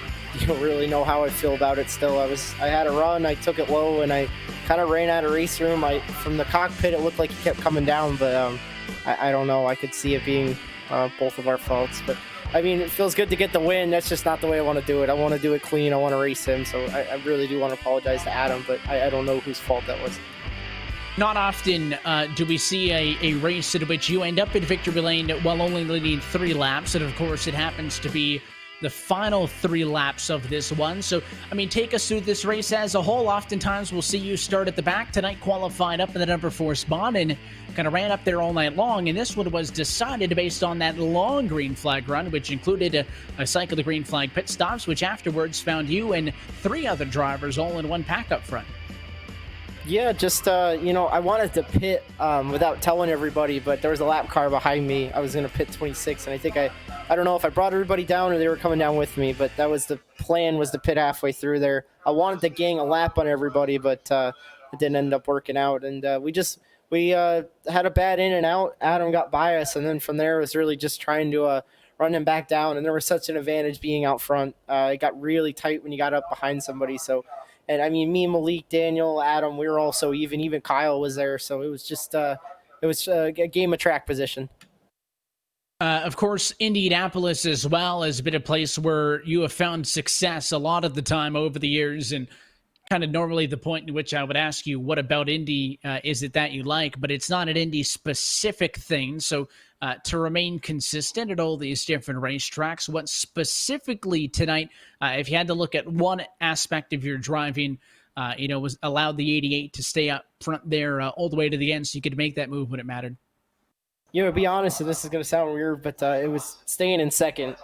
really know how I feel about it still. I had a run, I took it low, and I kind of ran out of race room. From the cockpit, it looked like he kept coming down, but I don't know. I could see it being both of our faults. But I mean, it feels good to get the win. That's just not the way I want to do it. I want to do it clean. I want to race him. So I really do want to apologize to Adam, but I don't know whose fault that was. Not often do we see a race in which you end up in victory lane while only leading 3 laps. And of course, it happens to be the final 3 laps of this one. So, I mean, take us through this race as a whole. Oftentimes, we'll see you start at the back. Tonight, qualified up in the number 4 spot and kind of ran up there all night long. And this one was decided based on that long green flag run, which included a cycle of green flag pit stops, which afterwards found you and 3 other drivers all in one pack up front. Yeah, just, I wanted to pit without telling everybody, but there was a lap car behind me. I was going to pit 26, and I think I don't know if I brought everybody down or they were coming down with me, but that was the plan, was to pit halfway through there. I wanted to gang a lap on everybody, but it didn't end up working out. And we had a bad in and out. Adam got by us, and then from there it was really just trying to run him back down, and there was such an advantage being out front. It got really tight when you got up behind somebody, so... And I mean, me, Malik, Daniel, Adam, we were all so even. Even Kyle was there, so it was just a game of track position. Of course, Indianapolis as well has been a place where you have found success a lot of the time over the years, and kind of normally the point in which I would ask you, what about Indy is it that you like? But it's not an Indy-specific thing, so to remain consistent at all these different racetracks, what specifically tonight, if you had to look at one aspect of your driving, was allowed the 88 to stay up front there all the way to the end so you could make that move when it mattered? To be honest, and this is going to sound weird, but it was staying in second.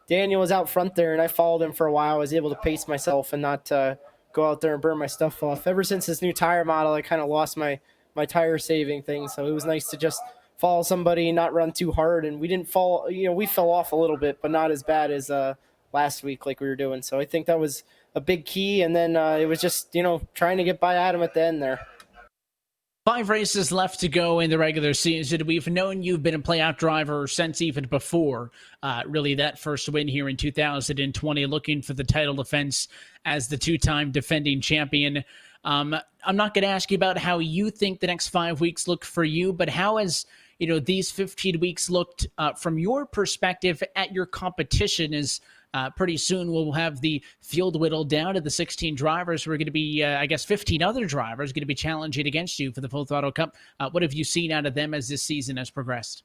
Daniel was out front there, and I followed him for a while. I was able to pace myself and not go out there and burn my stuff off. Ever since this new tire model, I kind of lost my tire saving thing, so it was nice to just follow somebody, not run too hard, and we didn't fall. We fell off a little bit, but not as bad as last week like we were doing. So I think that was a big key, and then it was just trying to get by Adam at the end there. 5 races left to go in the regular season. We've known you've been a playoff driver since even before really that first win here in 2020, looking for the title defense as the 2-time defending champion. I'm not going to ask you about how you think the next 5 weeks look for you, but how has these 15 weeks looked from your perspective at your competition? Is pretty soon we'll have the field whittled down to the 16 drivers who are going to be, 15 other drivers going to be challenging against you for the Full Throttle Cup. What have you seen out of them as this season has progressed?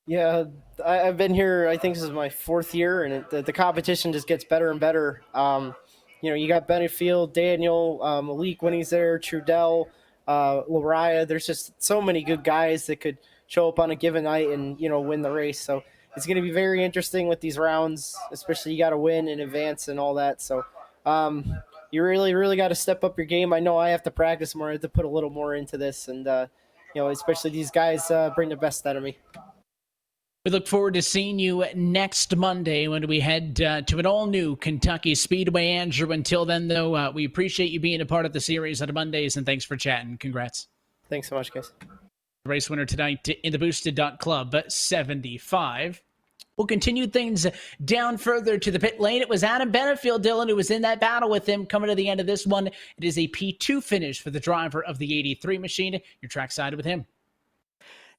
Yeah, I've been here, I think this is my 4th year, and the competition just gets better and better. You got Benefield, Daniel, Malik when he's there, Trudell, Lariah. There's just so many good guys that could show up on a given night and, win the race. So it's going to be very interesting with these rounds, especially you got to win in advance and all that. So you really, really got to step up your game. I know I have to practice more. I have to put a little more into this. And, especially these guys bring the best out of me. We look forward to seeing you next Monday when we head to an all-new Kentucky Speedway. Andrew, until then, though, we appreciate you being a part of the series on Mondays, and thanks for chatting. Congrats. Thanks so much, guys. Race winner tonight in the Boosted Club 75. We'll continue things down further to the pit lane. It was Adam Benefield, Dylan, who was in that battle with him coming to the end of this one. It is a P2 finish for the driver of the 83 machine. Your trackside with him.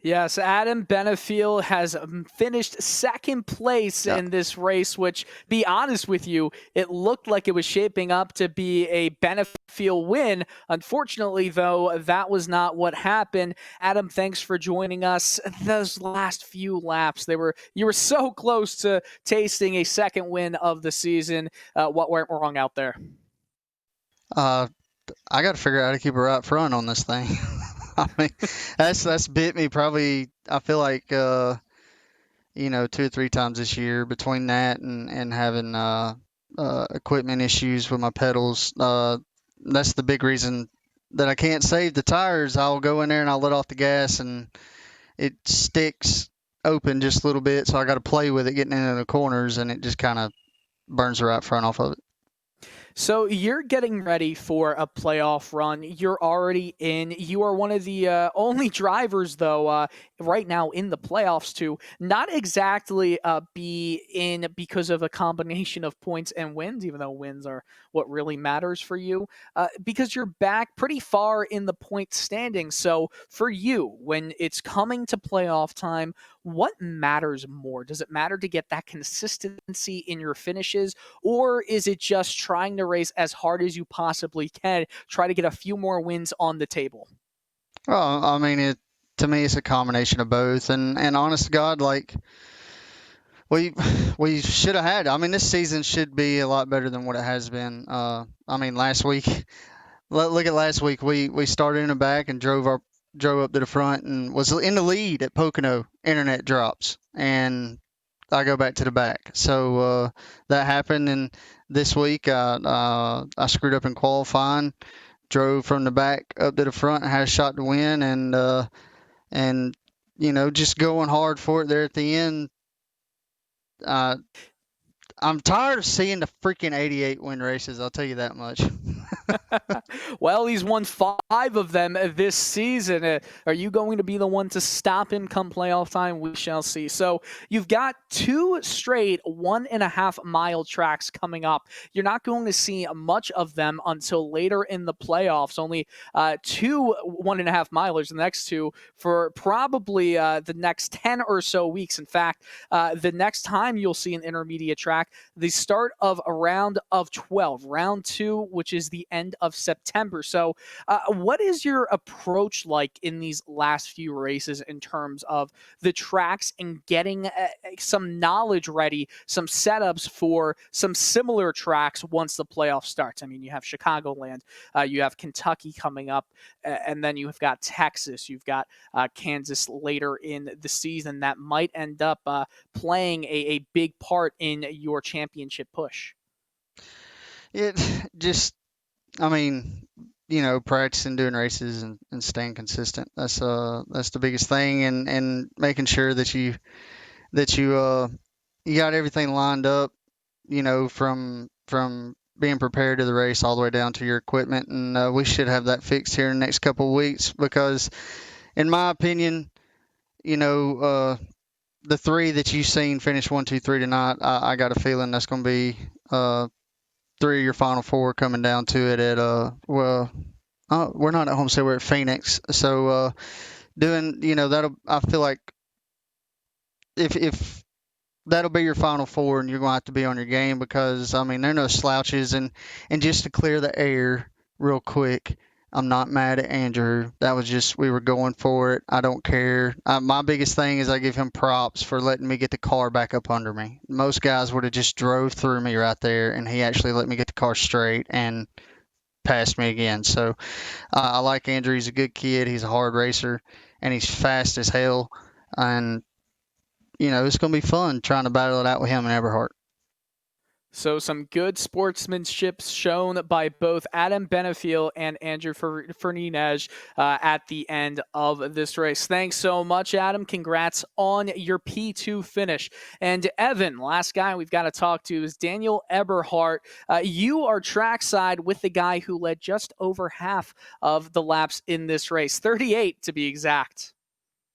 Yes, Adam Benefield has finished second place in this race, which, be honest with you, it looked like it was shaping up to be a Benefield win. Unfortunately, though, that was not what happened. Adam, thanks for joining us. Those last few laps, you were so close to tasting a second win of the season. What went wrong out there? I got to figure out how to keep her out front on this thing. I mean, that's bit me probably. I feel like 2 or 3 times this year between that and having equipment issues with my pedals. That's the big reason that I can't save the tires. I'll go in there and I'll let off the gas and it sticks open just a little bit, so I got to play with it getting into the corners, and it just kind of burns the right front off of it. So you're getting ready for a playoff run. You're already in. You are one of the only drivers, though, right now in the playoffs to not exactly be in because of a combination of points and wins, even though wins are what really matters for you, because you're back pretty far in the point standing. So for you, when it's coming to playoff time, what matters more? Does it matter to get that consistency in your finishes, or is it just trying to race as hard as you possibly can, try to get a few more wins on the table? Well, I mean, to me, it's a combination of both. And honest to God, like we should have had. I mean, this season should be a lot better than what it has been. I mean, last week, look at last week. We started in the back and drove up to the front and was in the lead at Pocono. Internet drops and I go back to the back. So that happened, and this week I screwed up in qualifying, drove from the back up to the front, had a shot to win, and just going hard for it there at the end. I'm tired of seeing the freaking 88 win races. I'll tell you that much. Well, he's won 5 of them this season. Are you going to be the one to stop him come playoff time? We shall see. So you've got 2 straight 1.5 mile tracks coming up. You're not going to see much of them until later in the playoffs. Only 2 1.5 milers, the next 2 for probably the next 10 or so weeks. In fact, the next time you'll see an intermediate track, the start of a round of 12, round 2, which is the end of September. So what is your approach like in these last few races in terms of the tracks and getting some knowledge ready, some setups for some similar tracks once the playoff starts? I mean, you have Chicagoland, you have Kentucky coming up, and then you've got Texas, you've got Kansas later in the season that might end up playing a big part in your championship push. It just, I mean, practicing doing races and staying consistent. That's the biggest thing, and making sure that you got everything lined up, from being prepared to the race all the way down to your equipment. And we should have that fixed here in the next couple of weeks, because in my opinion, the 3 that you've seen finish 1, 2, 3 tonight, I got a feeling that's going to be 3 of your final 4 coming down to it at we're not at Homestead, we're at Phoenix. So doing that'll, I feel like if that'll be your final 4, and you're going to have to be on your game, because I mean, there are no slouches. And just to clear the air real quick, I'm not mad at Andrew. That was just, we were going for it. I don't care. My biggest thing is I give him props for letting me get the car back up under me. Most guys would have just drove through me right there, and he actually let me get the car straight and passed me again. So I like Andrew. He's a good kid. He's a hard racer, and he's fast as hell. And, it's going to be fun trying to battle it out with him and Eberhardt. So some good sportsmanship shown by both Adam Benefield and Andrew Fernandez at the end of this race. Thanks so much, Adam. Congrats on your P2 finish. And Evan, last guy we've got to talk to is Daniel Eberhardt. You are trackside with the guy who led just over half of the laps in this race, 38 to be exact.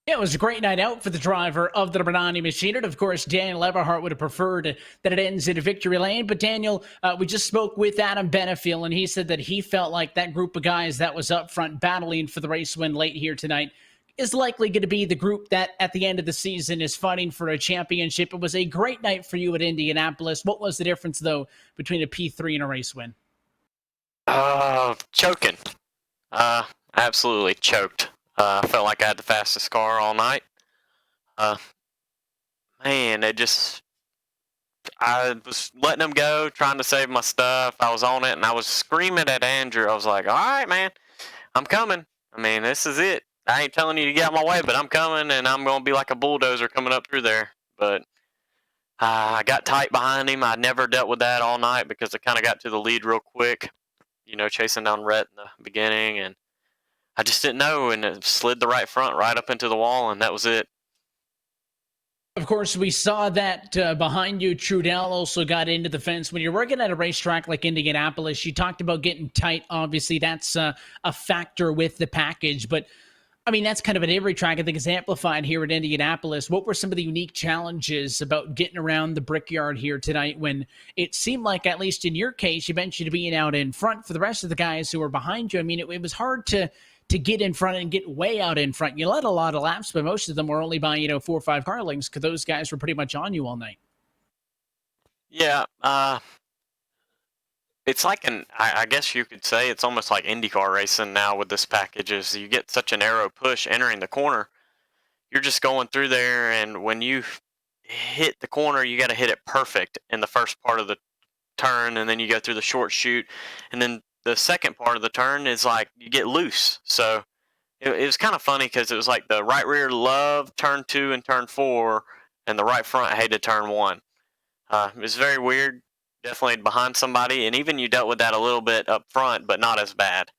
Yeah, it was a great night out for the driver of the Bernani machine. And of course, Daniel Eberhardt would have preferred that it ends in a victory lane. But Daniel, we just spoke with Adam Benefiel, and he said that he felt like that group of guys that was up front battling for the race win late here tonight is likely going to be the group that at the end of the season is fighting for a championship. It was a great night for you at Indianapolis. What was the difference, though, between a P3 and a race win? Choking. Absolutely choked. I felt like I had the fastest car all night. Man, I was letting them go, trying to save my stuff. I was on it, and I was screaming at Andrew. I was like, all right, man, I'm coming. I mean, this is it. I ain't telling you to get out of my way, but I'm coming, and I'm going to be like a bulldozer coming up through there. But I got tight behind him. I never dealt with that all night because I kind of got to the lead real quick, chasing down Rhett in the beginning, and I just didn't know, and it slid the right front right up into the wall, and that was it. Of course, we saw that behind you, Trudell also got into the fence. When you're working at a racetrack like Indianapolis, you talked about getting tight. Obviously, that's a factor with the package. But, I mean, that's kind of at every track. I think it's amplified here at Indianapolis. What were some of the unique challenges about getting around the Brickyard here tonight when it seemed like, at least in your case, you mentioned being out in front for the rest of the guys who were behind you? I mean, it was hard to get in front and get way out in front. You led a lot of laps, but most of them were only by, 4 or 5 car lengths because those guys were pretty much on you all night. Yeah, it's like I guess you could say it's almost like IndyCar racing now with this package is you get such an arrow push entering the corner. You're just going through there, and when you hit the corner, you got to hit it perfect in the first part of the turn, and then you go through the short chute, and then the second part of the turn is like you get loose. So it was kind of funny because it was like the right rear loved turn 2 and turn 4, and the right front hated turn 1. It was very weird, definitely behind somebody, and even you dealt with that a little bit up front, but not as bad.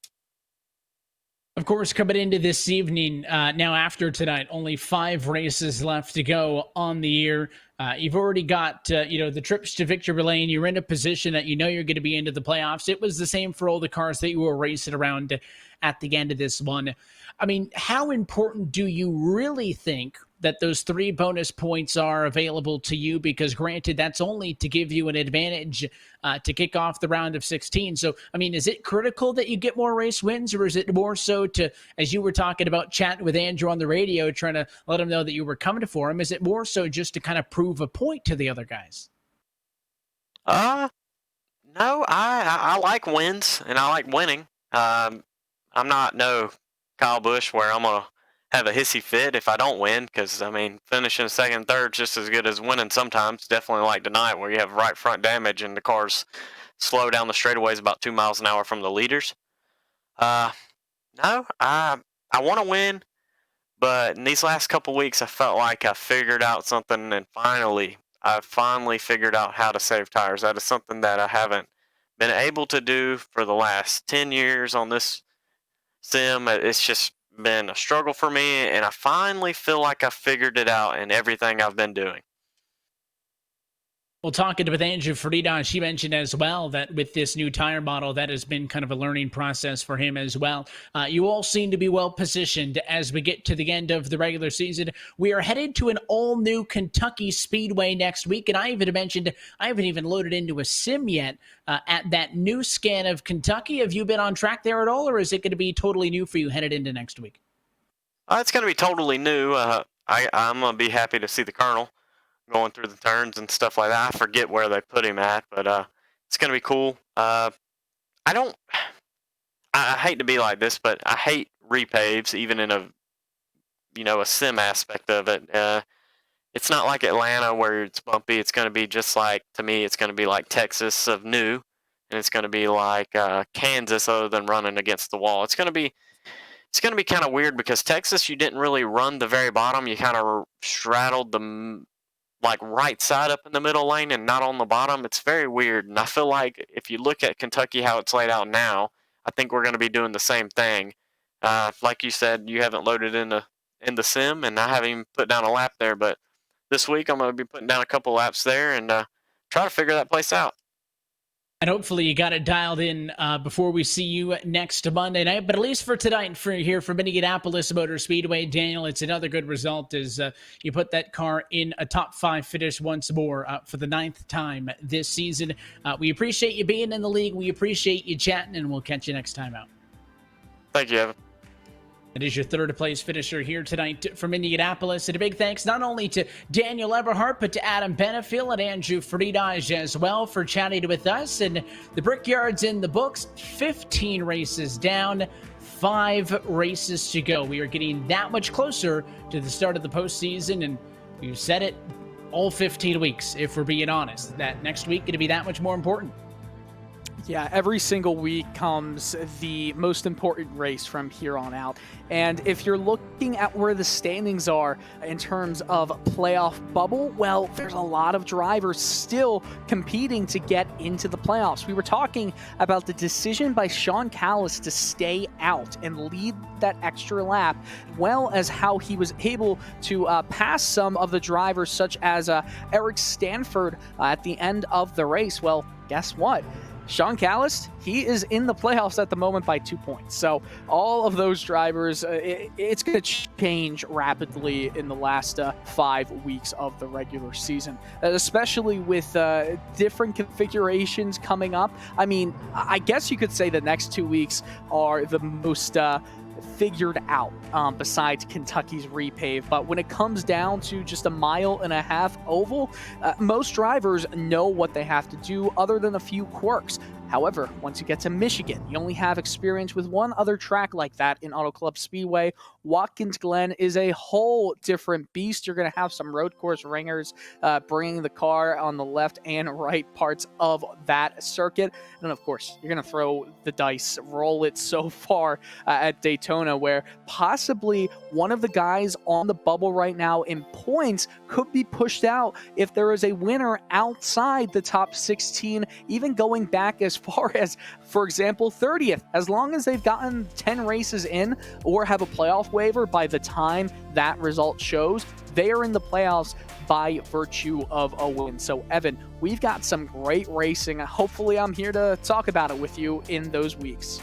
Of course, coming into this evening, now after tonight, only 5 races left to go on the year. You've already got, the trips to victory lane. You're in a position that you're going to be into the playoffs. It was the same for all the cars that you were racing around at the end of this one. I mean, how important do you really think that those 3 bonus points are available to you? Because granted, that's only to give you an advantage to kick off the round of 16. So, I mean, is it critical that you get more race wins, or is it more so to, as you were talking about chatting with Andrew on the radio, trying to let him know that you were coming for him, is it more so just to kind of prove a point to the other guys? No, I like wins, and I like winning. I'm not no Kyle Busch where I'm going to have a hissy fit if I don't win because, I mean, finishing second and third just as good as winning sometimes. Definitely like tonight where you have right front damage and the cars slow down the straightaways about 2 miles an hour from the leaders. No, I want to win, but in these last couple weeks I felt like I figured out something, and I finally figured out how to save tires. That is something that I haven't been able to do for the last 10 years on this sim. It's just been a struggle for me, and I finally feel like I figured it out in everything I've been doing. Well, talking with Andrew Frida, she mentioned as well that with this new tire model, that has been kind of a learning process for him as well. You all seem to be well positioned as we get to the end of the regular season. We are headed to an all-new Kentucky Speedway next week, and I haven't even loaded into a sim yet at that new scan of Kentucky. Have you been on track there at all, or is it going to be totally new for you headed into next week? It's going to be totally new. I'm going to be happy to see the Colonel going through the turns and stuff like that. I forget where they put him at, but it's going to be cool. I hate to be like this, but I hate repaves, even in a sim aspect of it. It's not like Atlanta where it's bumpy. It's going to be just like, to me, it's going to be like Texas of new, and it's going to be like Kansas other than running against the wall. It's going to be kind of weird because Texas, you didn't really run the very bottom. You kind of straddled the like right side up in the middle lane and not on the bottom. It's very weird. And I feel like if you look at Kentucky, how it's laid out now, I think we're going to be doing the same thing. Like you said, you haven't loaded in the sim, and I haven't even put down a lap there. But this week I'm going to be putting down a couple laps there and try to figure that place out. And hopefully you got it dialed in before we see you next Monday night. But at least for tonight, for here from Indianapolis Motor Speedway, Daniel, it's another good result as you put that car in a top 5 finish once more for the 9th time this season. We appreciate you being in the league. We appreciate you chatting, and we'll catch you next time out. Thank you, Evan. It is your 3rd place finisher here tonight from Indianapolis. And a big thanks not only to Daniel Eberhardt, but to Adam Benefiel and Andrew Friedage as well for chatting with us. And the Brickyard's in the books, 15 races down, 5 races to go. We are getting that much closer to the start of the postseason, and we've said it all 15 weeks, if we're being honest. That next week going to be that much more important. Yeah, every single week comes the most important race from here on out. And if you're looking at where the standings are in terms of playoff bubble, well, there's a lot of drivers still competing to get into the playoffs. We were talking about the decision by Sean Callis to stay out and lead that extra lap, as well as how he was able to pass some of the drivers, such as Eric Stanford at the end of the race. Well, guess what? Sean Callis, he is in the playoffs at the moment by 2 points. So all of those drivers, it's going to change rapidly in the last 5 weeks of the regular season, especially with different configurations coming up. I mean, I guess you could say the next 2 weeks are the most figured out besides Kentucky's repave. But when it comes down to just a 1.5 mile oval, most drivers know what they have to do other than a few quirks. However, once you get to Michigan, you only have experience with one other track like that in Auto Club Speedway. Watkins Glen is a whole different beast. You're going to have some road course ringers bringing the car on the left and right parts of that circuit. And of course, you're going to throw the dice, roll it so far at Daytona, where possibly one of the guys on the bubble right now in points could be pushed out if there is a winner outside the top 16, even going back as far as, for example, 30th. As long as they've gotten 10 races in or have a playoff waiver by the time that result shows, they are in the playoffs by virtue of a win. So, Evan, we've got some great racing. Hopefully, I'm here to talk about it with you in those weeks.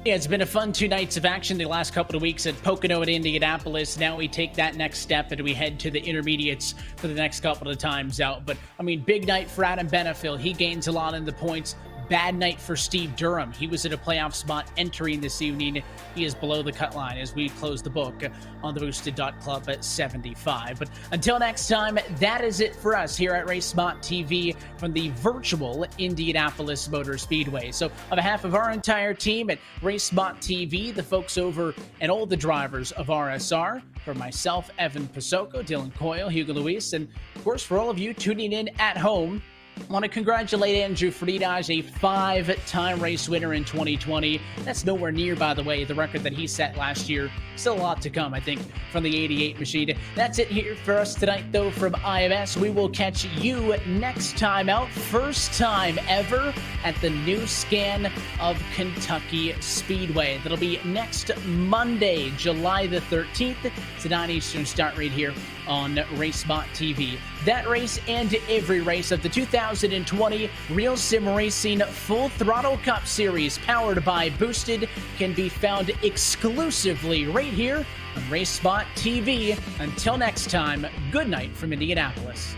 Yeah, it's been a fun 2 nights of action the last couple of weeks at Pocono and Indianapolis. Now we take that next step and we head to the intermediates for the next couple of times out. But, I mean, big night for Adam Benefiel. He gains a lot in the points. Bad night for Steve Durham. He was at a playoff spot entering this evening. He is below the cut line as we close the book on the Boosted.Club at 75. But until next time, that is it for us here at RacespotTV from the virtual Indianapolis Motor Speedway. So on behalf of our entire team at RacespotTV, the folks over and all the drivers of RSR, for myself, Evan Pasoko, Dylan Coyle, Hugo Luis, and of course for all of you tuning in at home, I want to congratulate Andrew Friedage, a 5-time race winner in 2020. That's nowhere near, by the way, the record that he set last year. Still a lot to come, I think, from the 88 machine. That's it here for us tonight, though, from IMS. We will catch you next time out. First time ever at the new scan of Kentucky Speedway. That'll be next Monday, July the 13th. It's a 9 Eastern start right here on RacespotTV. That race and every race of the 2020 Real Sim Racing Full Throttle Cup Series, powered by Boosted, can be found exclusively right here on RacespotTV. Until next time, good night from Indianapolis.